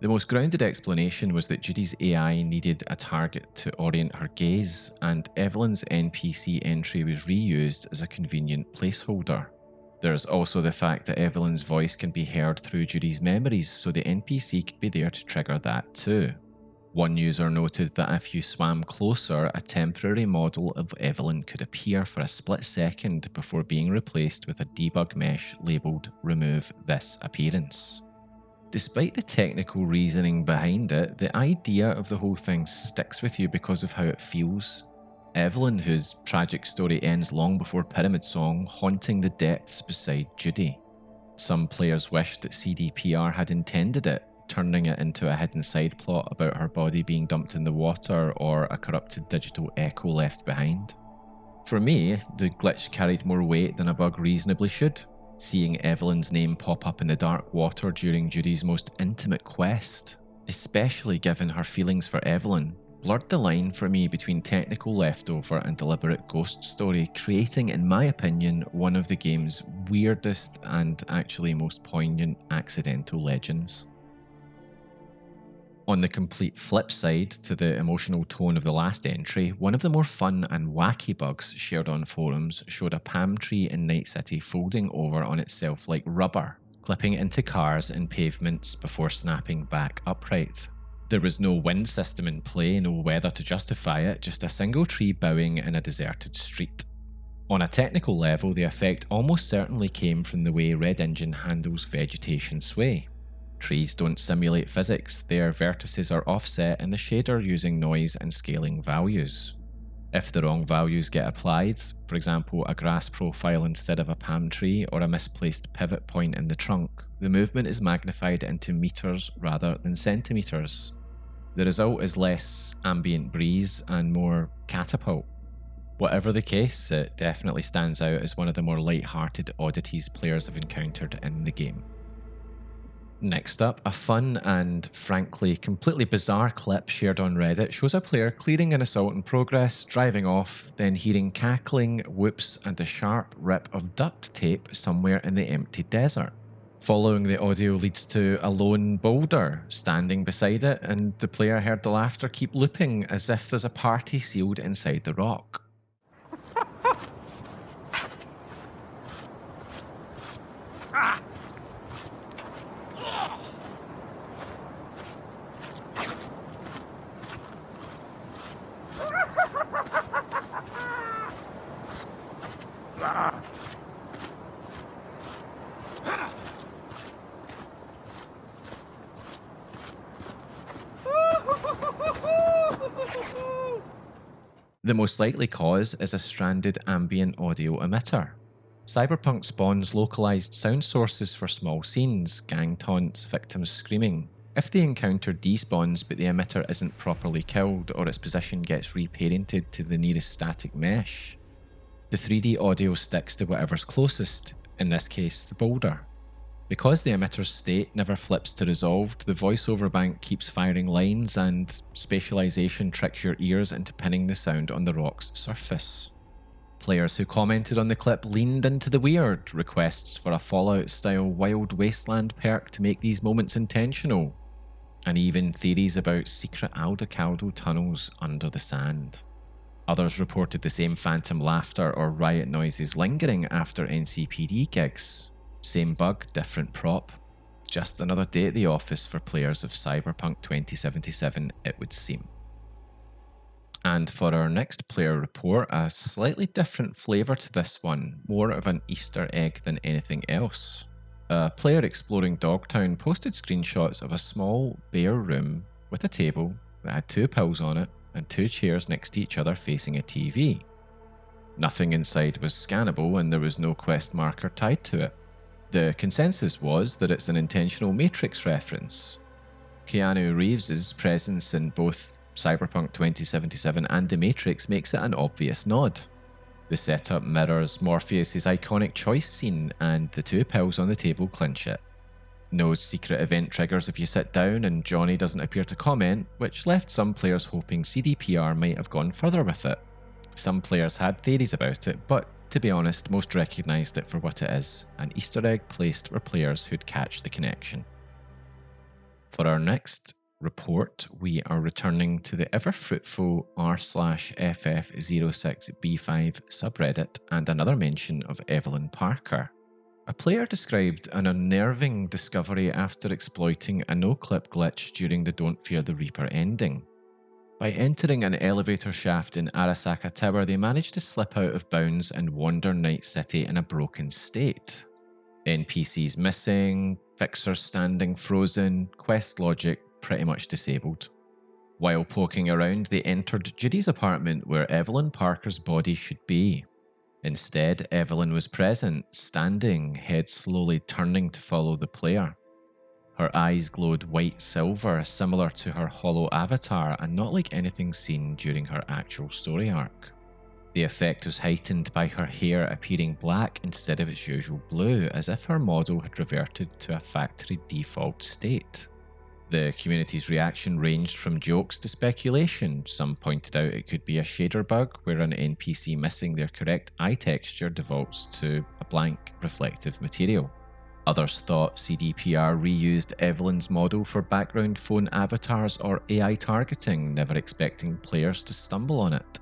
The most grounded explanation was that Judy's AI needed a target to orient her gaze, and Evelyn's NPC entry was reused as a convenient placeholder. There's also the fact that Evelyn's voice can be heard through Judy's memories, so the NPC could be there to trigger that too. One user noted that if you swam closer, a temporary model of Evelyn could appear for a split second before being replaced with a debug mesh labelled "Remove this appearance." Despite the technical reasoning behind it, the idea of the whole thing sticks with you because of how it feels. Evelyn, whose tragic story ends long before Pyramid Song, haunting the depths beside Judy. Some players wished that CDPR had intended it, turning it into a hidden side plot about her body being dumped in the water or a corrupted digital echo left behind. For me, the glitch carried more weight than a bug reasonably should. Seeing Evelyn's name pop up in the dark water during Judy's most intimate quest, especially given her feelings for Evelyn, blurred the line for me between technical leftover and deliberate ghost story, creating, in my opinion, one of the game's weirdest and actually most poignant accidental legends. On the complete flip side to the emotional tone of the last entry, one of the more fun and wacky bugs shared on forums showed a palm tree in Night City folding over on itself like rubber, clipping into cars and pavements before snapping back upright. There was no wind system in play, no weather to justify it, just a single tree bowing in a deserted street. On a technical level, the effect almost certainly came from the way Red Engine handles vegetation sway. Trees don't simulate physics, their vertices are offset in the shader using noise and scaling values. If the wrong values get applied, for example a grass profile instead of a palm tree or a misplaced pivot point in the trunk, the movement is magnified into meters rather than centimeters. The result is less ambient breeze and more catapult. Whatever the case, it definitely stands out as one of the more light-hearted oddities players have encountered in the game. Next up, a fun and, frankly, completely bizarre clip shared on Reddit shows a player clearing an assault in progress, driving off, then hearing cackling, whoops, and a sharp rip of duct tape somewhere in the empty desert. Following the audio leads to a lone boulder standing beside it, and the player heard the laughter keep looping as if there's a party sealed inside the rock. The most likely cause is a stranded ambient audio emitter. Cyberpunk spawns localized sound sources for small scenes, gang taunts, victims screaming. If the encounter despawns but the emitter isn't properly killed or its position gets reparented to the nearest static mesh, the 3D audio sticks to whatever's closest, in this case the boulder. Because the emitter's state never flips to resolved, the voiceover bank keeps firing lines and spatialization tricks your ears into pinning the sound on the rock's surface. Players who commented on the clip leaned into the weird, requests for a Fallout-style Wild Wasteland perk to make these moments intentional, and even theories about secret Aldecaldo tunnels under the sand. Others reported the same phantom laughter or riot noises lingering after NCPD gigs. Same bug, different prop. Just another day at the office for players of Cyberpunk 2077, it would seem. And for our next player report, a slightly different flavour to this one, more of an Easter egg than anything else. A player exploring Dogtown posted screenshots of a small, bare room with a table that had 2 pills on it and 2 chairs next to each other facing a TV. Nothing inside was scannable and there was no quest marker tied to it. The consensus was that it's an intentional Matrix reference. Keanu Reeves' presence in both Cyberpunk 2077 and The Matrix makes it an obvious nod. The setup mirrors Morpheus' iconic choice scene, and the 2 pills on the table clinch it. No secret event triggers if you sit down, and Johnny doesn't appear to comment, which left some players hoping CDPR might have gone further with it. Some players had theories about it, but to be honest, most recognised it for what it is, an Easter egg placed for players who'd catch the connection. For our next report, we are returning to the ever-fruitful r/ff06b5 subreddit and another mention of Evelyn Parker. A player described an unnerving discovery after exploiting a no-clip glitch during the Don't Fear the Reaper ending. By entering an elevator shaft in Arasaka Tower, they managed to slip out of bounds and wander Night City in a broken state. NPCs missing, fixers standing frozen, quest logic pretty much disabled. While poking around, they entered Judy's apartment where Evelyn Parker's body should be. Instead, Evelyn was present, standing, head slowly turning to follow the player. Her eyes glowed white silver, similar to her hollow avatar and not like anything seen during her actual story arc. The effect was heightened by her hair appearing black instead of its usual blue, as if her model had reverted to a factory default state. The community's reaction ranged from jokes to speculation. Some pointed out it could be a shader bug where an NPC missing their correct eye texture defaults to a blank reflective material. Others thought CDPR reused Evelyn's model for background phone avatars or AI targeting, never expecting players to stumble on it.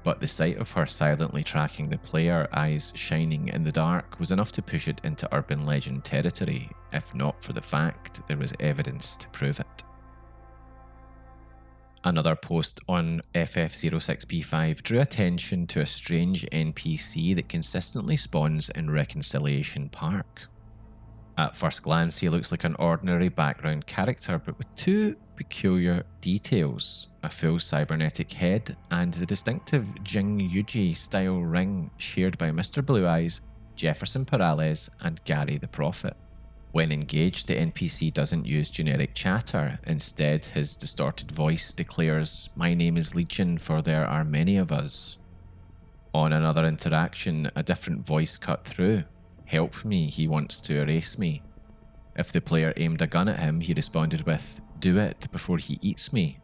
But the sight of her silently tracking the player, eyes shining in the dark, was enough to push it into urban legend territory, if not for the fact there was evidence to prove it. Another post on FF06B5 drew attention to a strange NPC that consistently spawns in Reconciliation Park. At first glance, he looks like an ordinary background character, but with 2 peculiar details: a full cybernetic head and the distinctive Jing Yuji style ring shared by Mr. Blue Eyes, Jefferson Perales, and Gary the Prophet. When engaged, the NPC doesn't use generic chatter. Instead, his distorted voice declares, "My name is Legion, for there are many of us." On another interaction, a different voice cut through. "Help me, he wants to erase me." If the player aimed a gun at him, he responded with, "Do it before he eats me."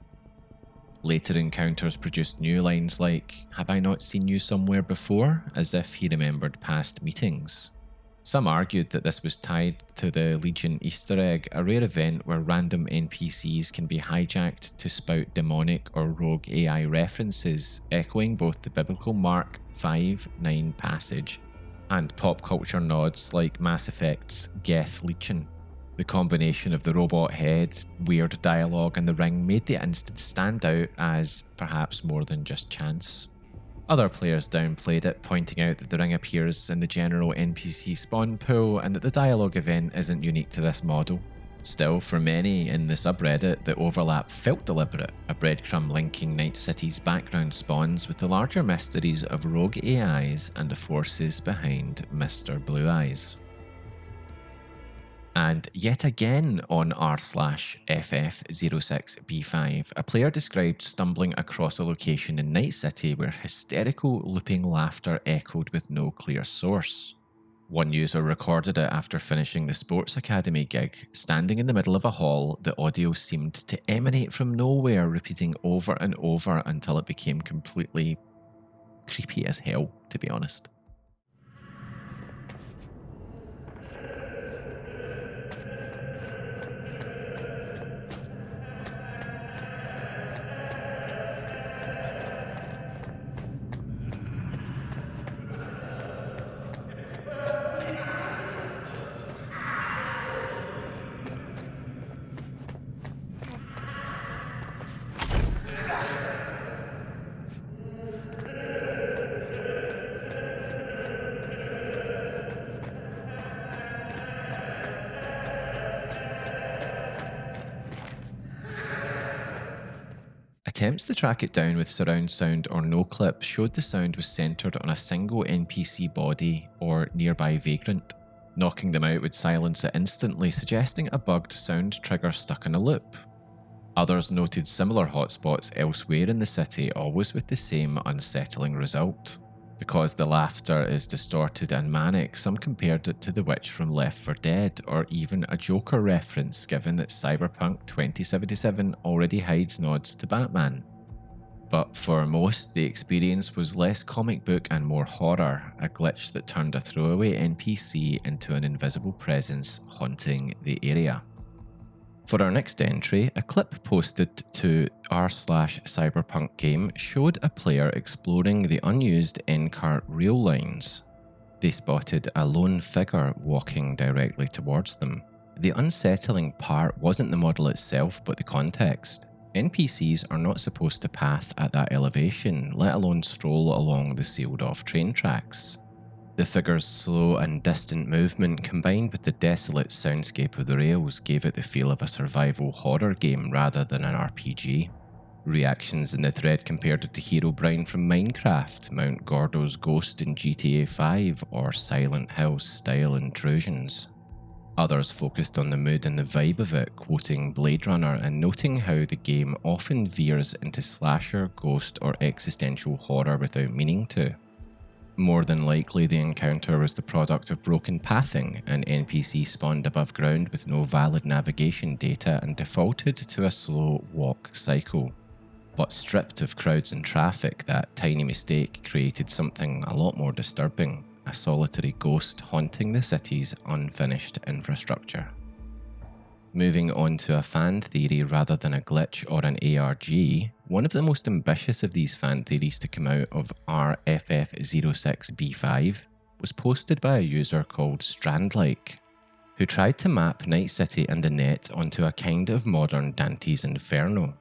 Later encounters produced new lines like, "Have I not seen you somewhere before?" as if he remembered past meetings. Some argued that this was tied to the Legion Easter egg, a rare event where random NPCs can be hijacked to spout demonic or rogue AI references, echoing both the biblical Mark 5:9 passage and pop culture nods like Mass Effect's Geth Legion. The combination of the robot head, weird dialogue, and the ring made the instance stand out as perhaps more than just chance. Other players downplayed it, pointing out that the ring appears in the general NPC spawn pool and that the dialogue event isn't unique to this model. Still, for many in the subreddit, the overlap felt deliberate, a breadcrumb linking Night City's background spawns with the larger mysteries of rogue AIs and the forces behind Mr. Blue Eyes. And yet again on r/ff06b5, a player described stumbling across a location in Night City where hysterical looping laughter echoed with no clear source. One user recorded it after finishing the sports academy gig. Standing in the middle of a hall, the audio seemed to emanate from nowhere, repeating over and over until it became completely creepy as hell, to be honest. Attempts to track it down with surround sound or no clip showed the sound was centered on a single NPC body or nearby vagrant. Knocking them out would silence it instantly, suggesting a bugged sound trigger stuck in a loop. Others noted similar hotspots elsewhere in the city, always with the same unsettling result. Because the laughter is distorted and manic, some compared it to the witch from Left 4 Dead, or even a Joker reference, given that Cyberpunk 2077 already hides nods to Batman. But for most, the experience was less comic book and more horror, a glitch that turned a throwaway NPC into an invisible presence haunting the area. For our next entry, a clip posted to r/cyberpunk game showed a player exploring the unused N-cart rail lines. They spotted a lone figure walking directly towards them. The unsettling part wasn't the model itself, but the context. NPCs are not supposed to path at that elevation, let alone stroll along the sealed-off train tracks. The figure's slow and distant movement, combined with the desolate soundscape of the rails, gave it the feel of a survival horror game rather than an RPG. Reactions in the thread compared it to Herobrine from Minecraft, Mount Gordo's Ghost in GTA 5, or Silent Hill-style intrusions. Others focused on the mood and the vibe of it, quoting Blade Runner and noting how the game often veers into slasher, ghost, or existential horror without meaning to. More than likely, the encounter was the product of broken pathing. An NPC spawned above ground with no valid navigation data and defaulted to a slow walk cycle. But stripped of crowds and traffic, that tiny mistake created something a lot more disturbing: a solitary ghost haunting the city's unfinished infrastructure. Moving on to a fan theory rather than a glitch or an ARG, one of the most ambitious of these fan theories to come out of RFF06B5 was posted by a user called Strandlike, who tried to map Night City and the net onto a kind of modern Dante's Inferno.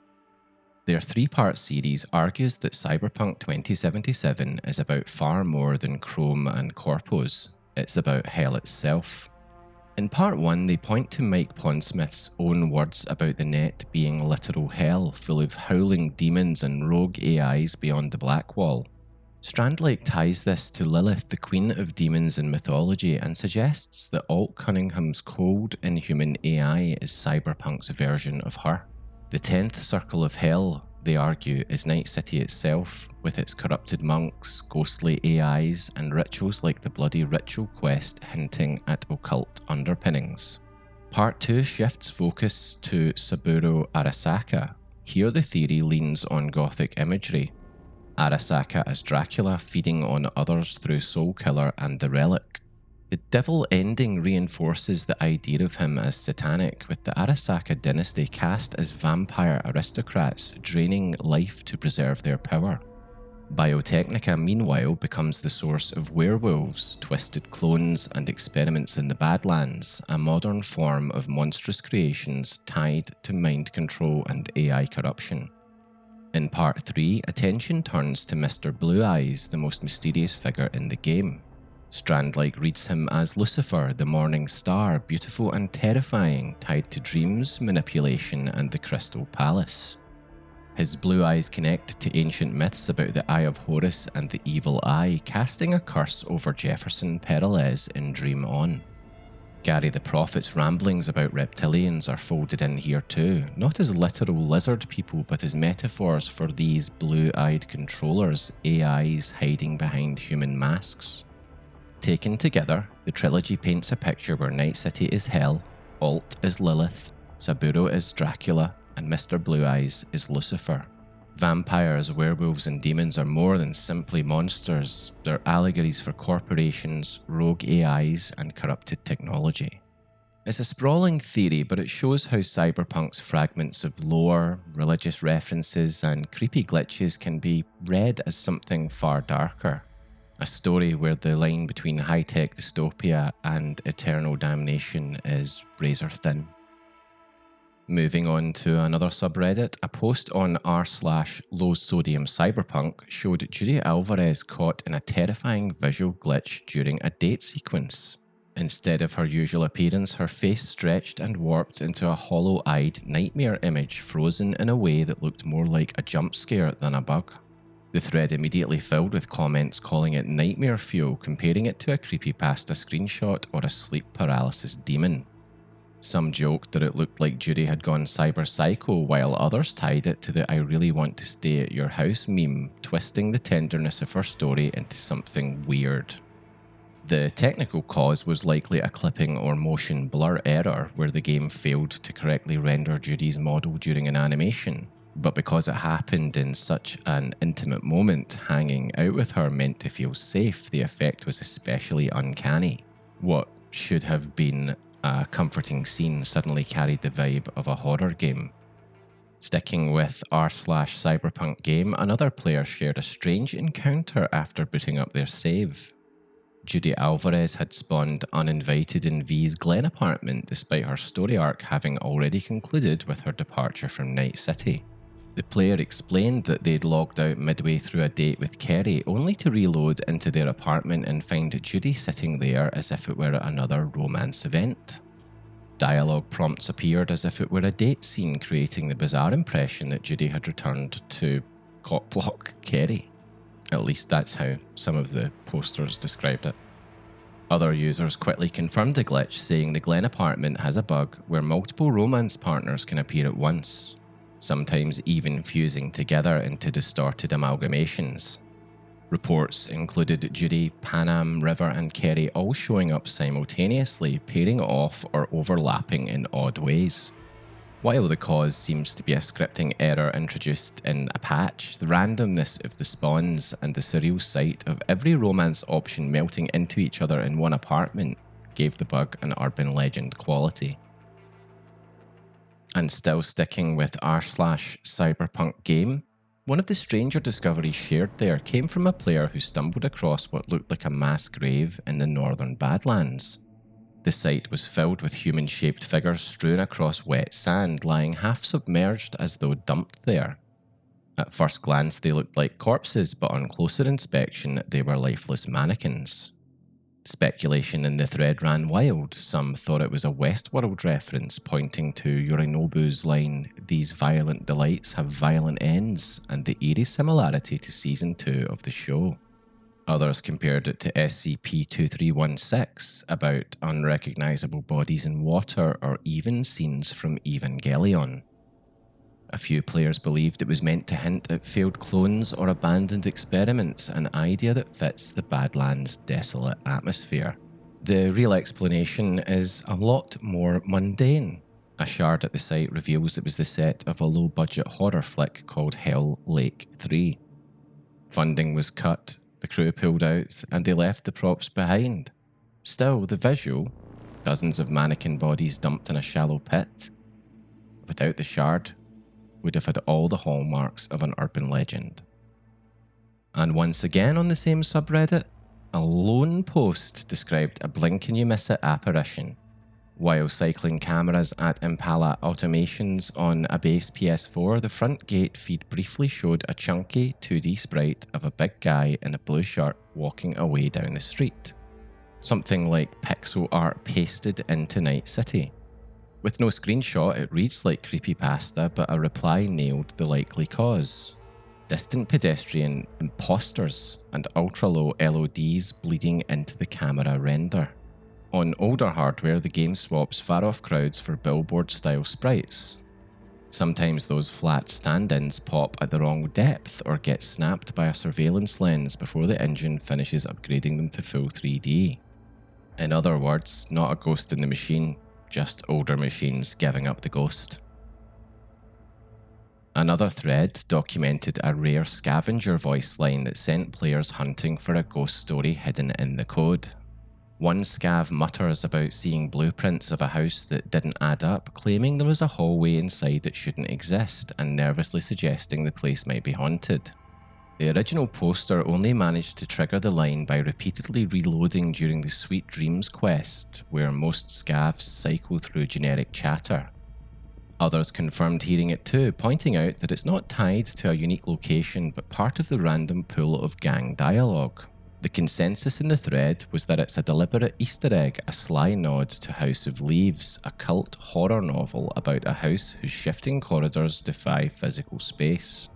Their three-part series argues that Cyberpunk 2077 is about far more than Chrome and Corpos, it's about hell itself. In part 1, they point to Mike Pondsmith's own words about the net being literal hell, full of howling demons and rogue AIs beyond the black wall. Strandlake ties this to Lilith, the queen of demons in mythology, and suggests that Alt Cunningham's cold, inhuman AI is Cyberpunk's version of her. The 10th circle of hell, they argue, is Night City itself, with its corrupted monks, ghostly AIs, and rituals like the bloody ritual quest hinting at occult underpinnings. Part 2 shifts focus to Saburo Arasaka. Here the theory leans on gothic imagery. Arasaka as Dracula feeding on others through Soulkiller and the Relic. The devil ending reinforces the idea of him as satanic, with the Arasaka dynasty cast as vampire aristocrats draining life to preserve their power. Biotechnica, meanwhile, becomes the source of werewolves, twisted clones, and experiments in the Badlands, a modern form of monstrous creations tied to mind control and AI corruption. In Part 3, attention turns to Mr. Blue Eyes, the most mysterious figure in the game. Strandlike reads him as Lucifer, the morning star, beautiful and terrifying, tied to dreams, manipulation, and the Crystal Palace. His blue eyes connect to ancient myths about the Eye of Horus and the Evil Eye, casting a curse over Jefferson Peralez in Dream On. Gary the Prophet's ramblings about reptilians are folded in here too, not as literal lizard people but as metaphors for these blue-eyed controllers, AIs hiding behind human masks. Taken together, the trilogy paints a picture where Night City is hell, Alt is Lilith, Saburo is Dracula, and Mr. Blue Eyes is Lucifer. Vampires, werewolves, and demons are more than simply monsters. They're allegories for corporations, rogue AIs, and corrupted technology. It's a sprawling theory, but it shows how Cyberpunk's fragments of lore, religious references, and creepy glitches can be read as something far darker. A story where the line between high-tech dystopia and eternal damnation is razor thin. Moving on to another subreddit, a post on r/low-sodium cyberpunk showed Judy Alvarez caught in a terrifying visual glitch during a date sequence. Instead of her usual appearance, her face stretched and warped into a hollow-eyed nightmare image frozen in a way that looked more like a jump scare than a bug. The thread immediately filled with comments calling it nightmare fuel, comparing it to a creepypasta screenshot or a sleep paralysis demon. Some joked that it looked like Judy had gone cyber psycho, while others tied it to the "I really want to stay at your house" meme, twisting the tenderness of her story into something weird. The technical cause was likely a clipping or motion blur error where the game failed to correctly render Judy's model during an animation, but because it happened in such an intimate moment, hanging out with her meant to feel safe. The effect was especially uncanny. What should have been a comforting scene suddenly carried the vibe of a horror game. Sticking with r/cyberpunk game, another player shared a strange encounter after booting up their save. Judy Alvarez had spawned uninvited in V's Glen apartment despite her story arc having already concluded with her departure from Night City. The player explained that they'd logged out midway through a date with Kerry, only to reload into their apartment and find Judy sitting there as if it were another romance event. Dialogue prompts appeared as if it were a date scene, creating the bizarre impression that Judy had returned to cockblock Kerry. At least that's how some of the posters described it. Other users quickly confirmed the glitch, saying the Glen apartment has a bug where multiple romance partners can appear at once, sometimes even fusing together into distorted amalgamations. Reports included Judy, Panam, River, and Kerry all showing up simultaneously, pairing off or overlapping in odd ways. While the cause seems to be a scripting error introduced in a patch, the randomness of the spawns and the surreal sight of every romance option melting into each other in one apartment gave the bug an urban legend quality. And still sticking with r/cyberpunk game, one of the stranger discoveries shared there came from a player who stumbled across what looked like a mass grave in the northern Badlands. The site was filled with human-shaped figures strewn across wet sand, lying half-submerged as though dumped there. At first glance they looked like corpses, but on closer inspection they were lifeless mannequins. Speculation in the thread ran wild. Some thought it was a Westworld reference, pointing to Yorinobu's line, "These violent delights have violent ends," and the eerie similarity to Season 2 of the show. Others compared it to SCP-2316, about unrecognisable bodies in water, or even scenes from Evangelion. A few players believed it was meant to hint at failed clones or abandoned experiments, an idea that fits the Badlands' desolate atmosphere. The real explanation is a lot more mundane. A shard at the site reveals it was the set of a low-budget horror flick called Hell Lake 3. Funding was cut, the crew pulled out, and they left the props behind. Still, the visual, dozens of mannequin bodies dumped in a shallow pit, without the shard, would have had all the hallmarks of an urban legend. And once again on the same subreddit, a lone post described a blink-and-you-miss-it apparition. While cycling cameras at Impala Automations on a base PS4, the front gate feed briefly showed a chunky 2D sprite of a big guy in a blue shirt walking away down the street. Something like pixel art pasted into Night City. With no screenshot, it reads like creepypasta, but a reply nailed the likely cause. Distant pedestrian imposters and ultra-low LODs bleeding into the camera render. On older hardware, the game swaps far-off crowds for billboard-style sprites. Sometimes those flat stand-ins pop at the wrong depth or get snapped by a surveillance lens before the engine finishes upgrading them to full 3D. In other words, not a ghost in the machine, just older machines giving up the ghost. Another thread documented a rare scavenger voice line that sent players hunting for a ghost story hidden in the code. One scav mutters about seeing blueprints of a house that didn't add up, claiming there was a hallway inside that shouldn't exist, and nervously suggesting the place might be haunted. The original poster only managed to trigger the line by repeatedly reloading during the Sweet Dreams quest, where most scavs cycle through generic chatter. Others confirmed hearing it too, pointing out that it's not tied to a unique location but part of the random pool of gang dialogue. The consensus in the thread was that it's a deliberate Easter egg, a sly nod to House of Leaves, a cult horror novel about a house whose shifting corridors defy physical space.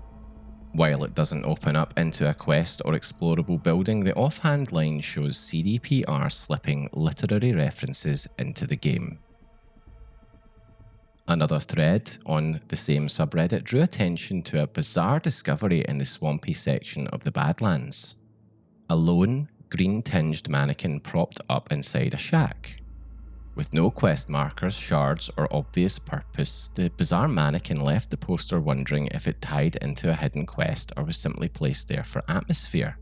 While it doesn't open up into a quest or explorable building, the offhand line shows CDPR slipping literary references into the game. Another thread on the same subreddit drew attention to a bizarre discovery in the swampy section of the Badlands. A lone, green-tinged mannequin propped up inside a shack. With no quest markers, shards, or obvious purpose, the bizarre mannequin left the poster wondering if it tied into a hidden quest or was simply placed there for atmosphere.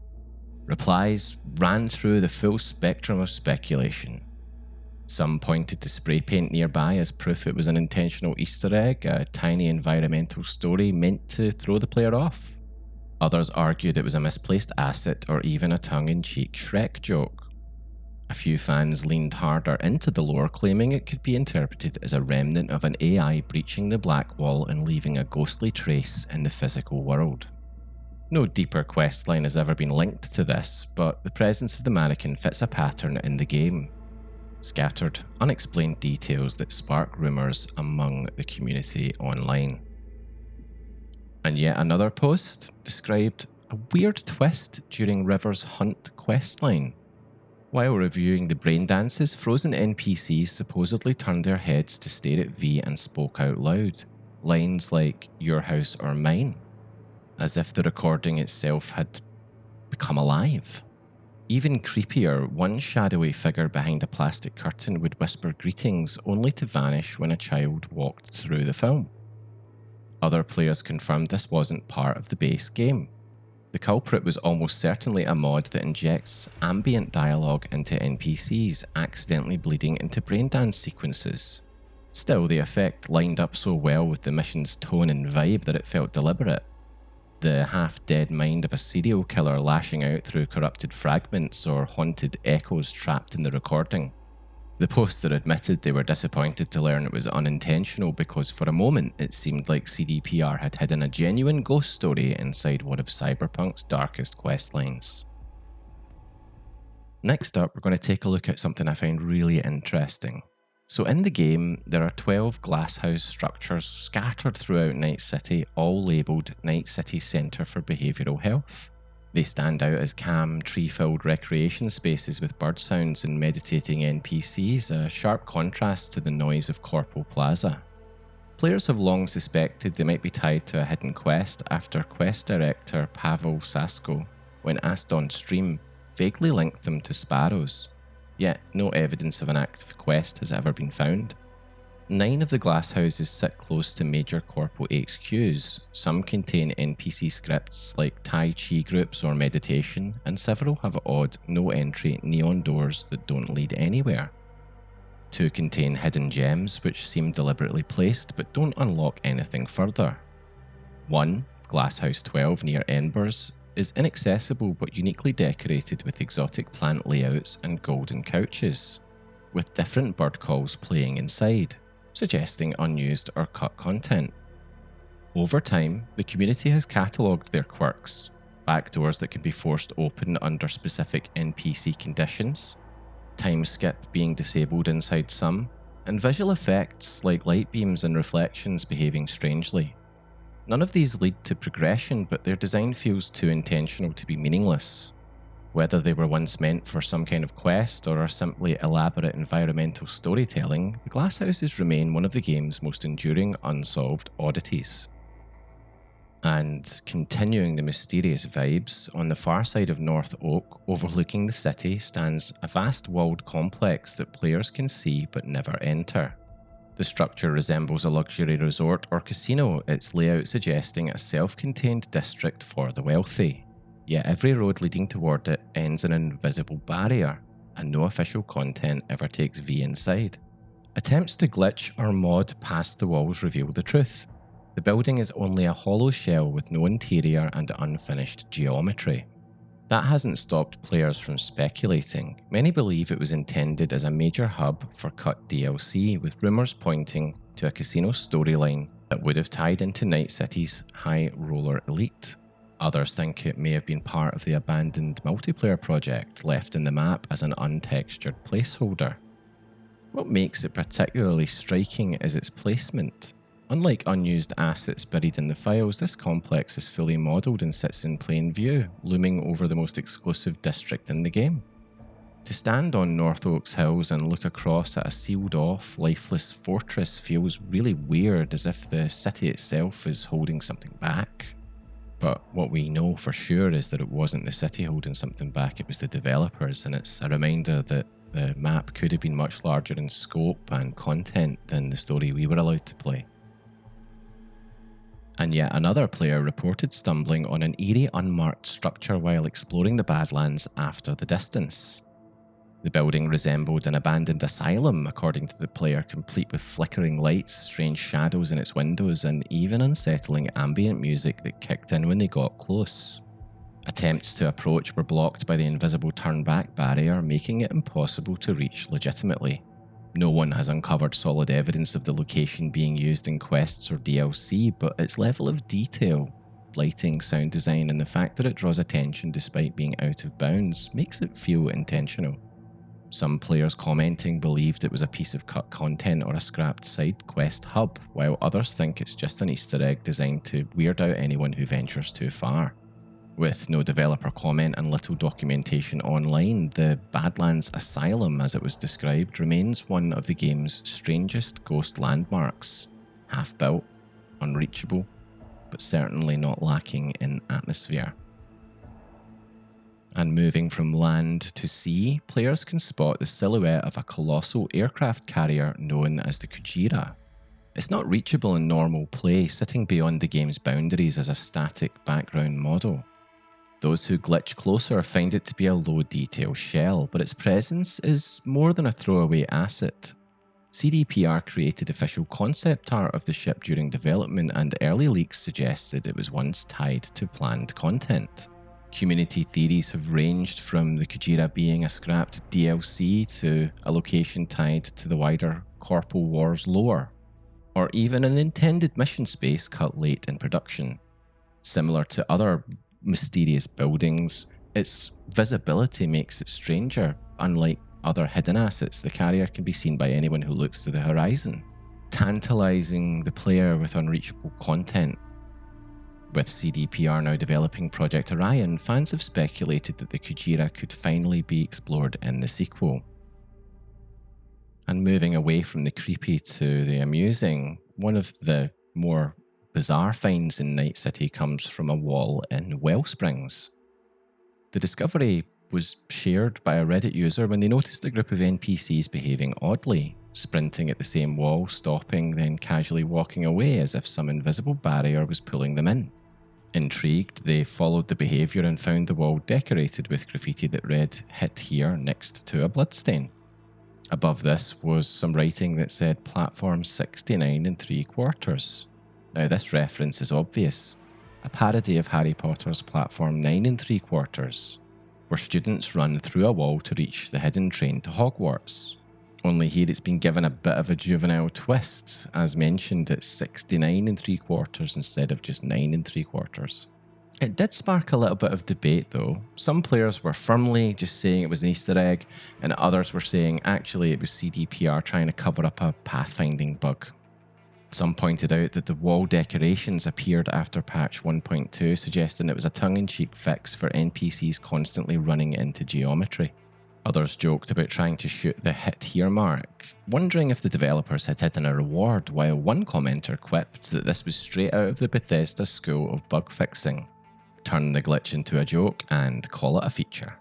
Replies ran through the full spectrum of speculation. Some pointed to spray paint nearby as proof it was an intentional Easter egg, a tiny environmental story meant to throw the player off. Others argued it was a misplaced asset or even a tongue-in-cheek Shrek joke. A few fans leaned harder into the lore, claiming it could be interpreted as a remnant of an AI breaching the black wall and leaving a ghostly trace in the physical world. No deeper questline has ever been linked to this, but the presence of the mannequin fits a pattern in the game. Scattered, unexplained details that spark rumours among the community online. And yet another post described a weird twist during River's Hunt questline. While reviewing the braindances, frozen NPCs supposedly turned their heads to stare at V and spoke out loud, lines like "your house or mine," as if the recording itself had become alive. Even creepier, one shadowy figure behind a plastic curtain would whisper greetings only to vanish when a child walked through the film. Other players confirmed this wasn't part of the base game. The culprit was almost certainly a mod that injects ambient dialogue into NPCs, accidentally bleeding into braindance sequences. Still, the effect lined up so well with the mission's tone and vibe that it felt deliberate. The half-dead mind of a serial killer lashing out through corrupted fragments or haunted echoes trapped in the recording. The poster admitted they were disappointed to learn it was unintentional because for a moment it seemed like CDPR had hidden a genuine ghost story inside one of Cyberpunk's darkest questlines. Next up, we're going to take a look at something I find really interesting. So in the game, there are 12 glasshouse structures scattered throughout Night City, all labelled Night City Centre for Behavioural Health. They stand out as calm, tree-filled recreation spaces with bird sounds and meditating NPCs, a sharp contrast to the noise of Corporal Plaza. Players have long suspected they might be tied to a hidden quest after quest director Pavel Sasko, when asked on stream, vaguely linked them to sparrows. Yet no evidence of an active quest has ever been found. 9 of the glasshouses sit close to major corporal HQs. Some contain NPC scripts like Tai Chi groups or meditation, and several have odd, no-entry neon doors that don't lead anywhere. 2 contain hidden gems which seem deliberately placed but don't unlock anything further. 1, Glasshouse 12 near Embers, is inaccessible but uniquely decorated with exotic plant layouts and golden couches, with different bird calls playing inside, suggesting unused or cut content. Over time, the community has catalogued their quirks, backdoors that can be forced open under specific NPC conditions, time skip being disabled inside some, and visual effects like light beams and reflections behaving strangely. None of these lead to progression, but their design feels too intentional to be meaningless. Whether they were once meant for some kind of quest or are simply elaborate environmental storytelling, the glasshouses remain one of the game's most enduring unsolved oddities. And continuing the mysterious vibes, on the far side of North Oak, overlooking the city, stands a vast walled complex that players can see but never enter. The structure resembles a luxury resort or casino, its layout suggesting a self-contained district for the wealthy. Yet every road leading toward it ends in an invisible barrier, and no official content ever takes V inside. Attempts to glitch or mod past the walls reveal the truth. The building is only a hollow shell with no interior and unfinished geometry. That hasn't stopped players from speculating. Many believe it was intended as a major hub for cut DLC, with rumours pointing to a casino storyline that would have tied into Night City's high roller elite. Others think it may have been part of the abandoned multiplayer project left in the map as an untextured placeholder. What makes it particularly striking is its placement. Unlike unused assets buried in the files, this complex is fully modelled and sits in plain view, looming over the most exclusive district in the game. To stand on North Oak's hills and look across at a sealed-off, lifeless fortress feels really weird, as if the city itself is holding something back. But what we know for sure is that it wasn't the city holding something back, it was the developers, and it's a reminder that the map could have been much larger in scope and content than the story we were allowed to play. And yet another player reported stumbling on an eerie unmarked structure while exploring the Badlands after the distance. The building resembled an abandoned asylum, according to the player, complete with flickering lights, strange shadows in its windows, and even unsettling ambient music that kicked in when they got close. Attempts to approach were blocked by the invisible turn-back barrier, making it impossible to reach legitimately. No one has uncovered solid evidence of the location being used in quests or DLC, but its level of detail, lighting, sound design, and the fact that it draws attention despite being out of bounds makes it feel intentional. Some players commenting believed it was a piece of cut content or a scrapped side quest hub, while others think it's just an Easter egg designed to weird out anyone who ventures too far. With no developer comment and little documentation online, the Badlands Asylum, as it was described, remains one of the game's strangest ghost landmarks. Half-built, unreachable, but certainly not lacking in atmosphere. And moving from land to sea, players can spot the silhouette of a colossal aircraft carrier known as the Kujira. It's not reachable in normal play, sitting beyond the game's boundaries as a static background model. Those who glitch closer find it to be a low-detail shell, but its presence is more than a throwaway asset. CDPR created official concept art of the ship during development, and early leaks suggested it was once tied to planned content. Community theories have ranged from the Kujira being a scrapped DLC to a location tied to the wider Corporal Wars lore, or even an intended mission space cut late in production. Similar to other mysterious buildings, its visibility makes it stranger. Unlike other hidden assets, the carrier can be seen by anyone who looks to the horizon, tantalizing the player with unreachable content. With CDPR now developing Project Orion, fans have speculated that the Kujira could finally be explored in the sequel. And moving away from the creepy to the amusing, one of the more bizarre finds in Night City comes from a wall in Wellsprings. The discovery was shared by a Reddit user when they noticed a group of NPCs behaving oddly, sprinting at the same wall, stopping, then casually walking away as if some invisible barrier was pulling them in. Intrigued, they followed the behaviour and found the wall decorated with graffiti that read, "Hit here," next to a bloodstain. Above this was some writing that said platform 69 3/4. Now this reference is obvious, a parody of Harry Potter's platform 9 3/4, where students run through a wall to reach the hidden train to Hogwarts. Only here it's been given a bit of a juvenile twist. As mentioned, it's 69 3/4 instead of just 9 3/4. It did spark a little bit of debate though. Some players were firmly just saying it was an Easter egg, and others were saying actually it was CDPR trying to cover up a pathfinding bug. Some pointed out that the wall decorations appeared after patch 1.2, suggesting it was a tongue-in-cheek fix for NPCs constantly running into geometry. Others joked about trying to shoot the hit here mark, wondering if the developers had hidden a reward, while one commenter quipped that this was straight out of the Bethesda school of bug fixing. Turn the glitch into a joke and call it a feature.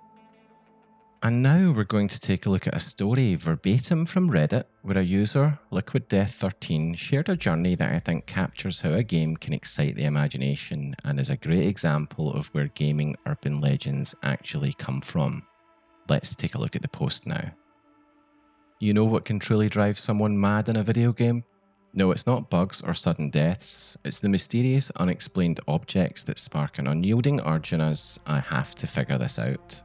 And now we're going to take a look at a story verbatim from Reddit, where a user, LiquidDeath13, shared a journey that I think captures how a game can excite the imagination and is a great example of where gaming urban legends actually come from. Let's take a look at the post now. You know what can truly drive someone mad in a video game? No, it's not bugs or sudden deaths, it's the mysterious, unexplained objects that spark an unyielding urge in us. I have to figure this out.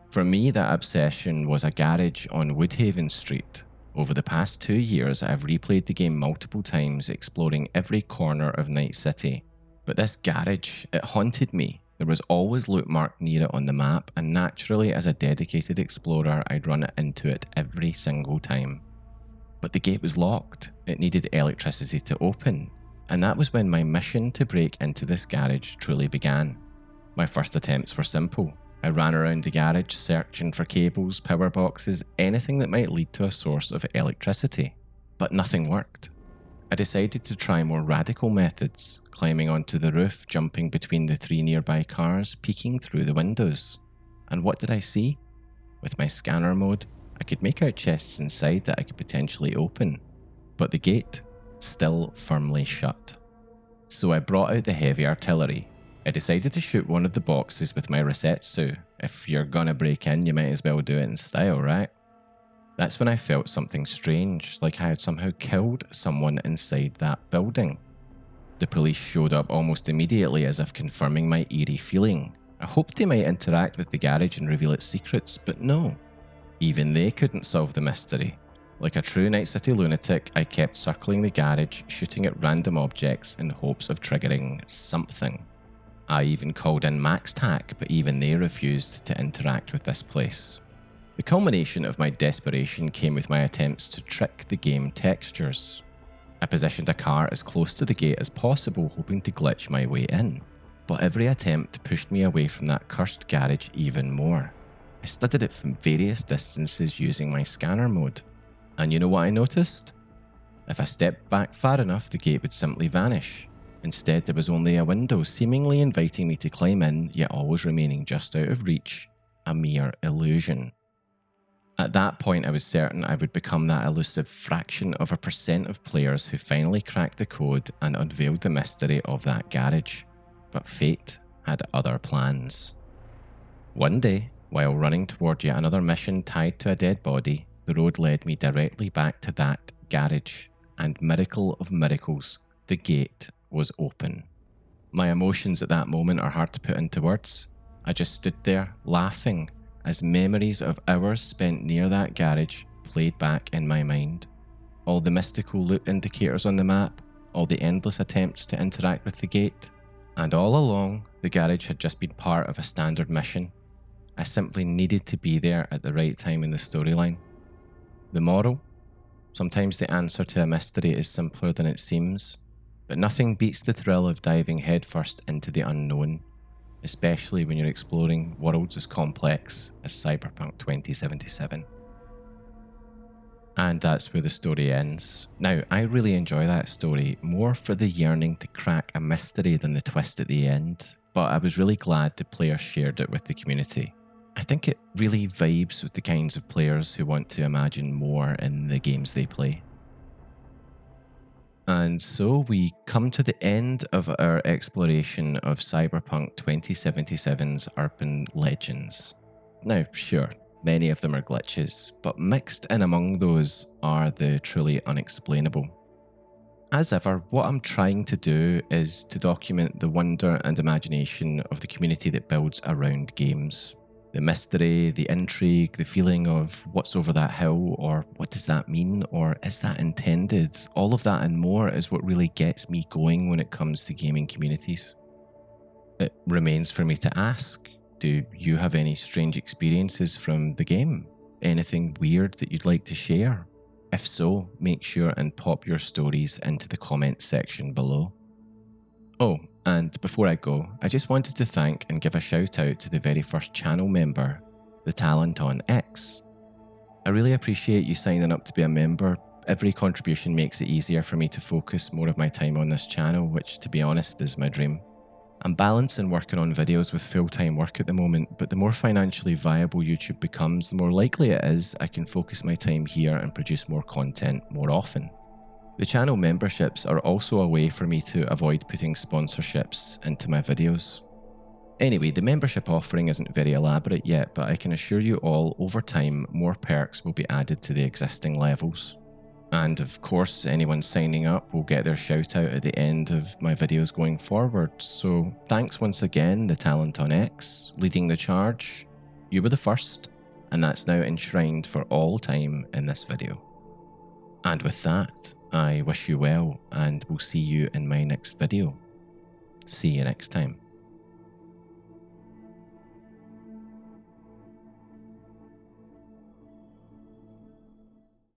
For me, that obsession was a garage on Woodhaven Street. Over the past 2 years, I've replayed the game multiple times, exploring every corner of Night City. But this garage, it haunted me. There was always loot marked near it on the map, and naturally, as a dedicated explorer, I'd run into it every single time. But the gate was locked. It needed electricity to open, and that was when my mission to break into this garage truly began. My first attempts were simple. I ran around the garage searching for cables, power boxes, anything that might lead to a source of electricity. But nothing worked. I decided to try more radical methods, climbing onto the roof, jumping between the 3 nearby cars, peeking through the windows. And what did I see? With my scanner mode, I could make out chests inside that I could potentially open. But the gate, still firmly shut. So I brought out the heavy artillery. I decided to shoot one of the boxes with my Resetsu. If you're gonna break in, you might as well do it in style, right? That's when I felt something strange, like I had somehow killed someone inside that building. The police showed up almost immediately, as if confirming my eerie feeling. I hoped they might interact with the garage and reveal its secrets, but no. Even they couldn't solve the mystery. Like a true Night City lunatic, I kept circling the garage, shooting at random objects in hopes of triggering something. I even called in MaxTac, but even they refused to interact with this place. The culmination of my desperation came with my attempts to trick the game textures. I positioned a car as close to the gate as possible, hoping to glitch my way in, but every attempt pushed me away from that cursed garage even more. I studied it from various distances using my scanner mode, and you know what I noticed? If I stepped back far enough, the gate would simply vanish. Instead, there was only a window seemingly inviting me to climb in, yet always remaining just out of reach, a mere illusion. At that point, I was certain I would become that elusive fraction of a % of players who finally cracked the code and unveiled the mystery of that garage. But fate had other plans. One day, while running toward yet another mission tied to a dead body, the road led me directly back to that garage, and miracle of miracles, the gate was open. My emotions at that moment are hard to put into words. I just stood there, laughing, as memories of hours spent near that garage played back in my mind. All the mystical loot indicators on the map, all the endless attempts to interact with the gate, and all along, the garage had just been part of a standard mission. I simply needed to be there at the right time in the storyline. The moral? Sometimes the answer to a mystery is simpler than it seems. But nothing beats the thrill of diving headfirst into the unknown, especially when you're exploring worlds as complex as Cyberpunk 2077. And that's where the story ends. Now, I really enjoy that story, more for the yearning to crack a mystery than the twist at the end, but I was really glad the players shared it with the community. I think it really vibes with the kinds of players who want to imagine more in the games they play. And so we come to the end of our exploration of Cyberpunk 2077's urban legends. Now, sure, many of them are glitches, but mixed in among those are the truly unexplainable. As ever, what I'm trying to do is to document the wonder and imagination of the community that builds around games. The mystery, the intrigue, the feeling of what's over that hill, or what does that mean, or is that intended? All of that and more is what really gets me going when it comes to gaming communities. It remains for me to ask, do you have any strange experiences from the game? Anything weird that you'd like to share? If so, make sure and pop your stories into the comment section below. Oh, and before I go, I just wanted to thank and give a shout out to the very first channel member, the Talent on X. I really appreciate you signing up to be a member. Every contribution makes it easier for me to focus more of my time on this channel, which, to be honest, is my dream. I'm balancing working on videos with full-time work at the moment, but the more financially viable YouTube becomes, the more likely it is I can focus my time here and produce more content more often. The channel memberships are also a way for me to avoid putting sponsorships into my videos. Anyway, the membership offering isn't very elaborate yet, but I can assure you all, over time, more perks will be added to the existing levels. And of course, anyone signing up will get their shout out at the end of my videos going forward. So thanks once again, the Talent on X, leading the charge. You were the first, and that's now enshrined for all time in this video. And with that, I wish you well, and we'll see you in my next video. See you next time.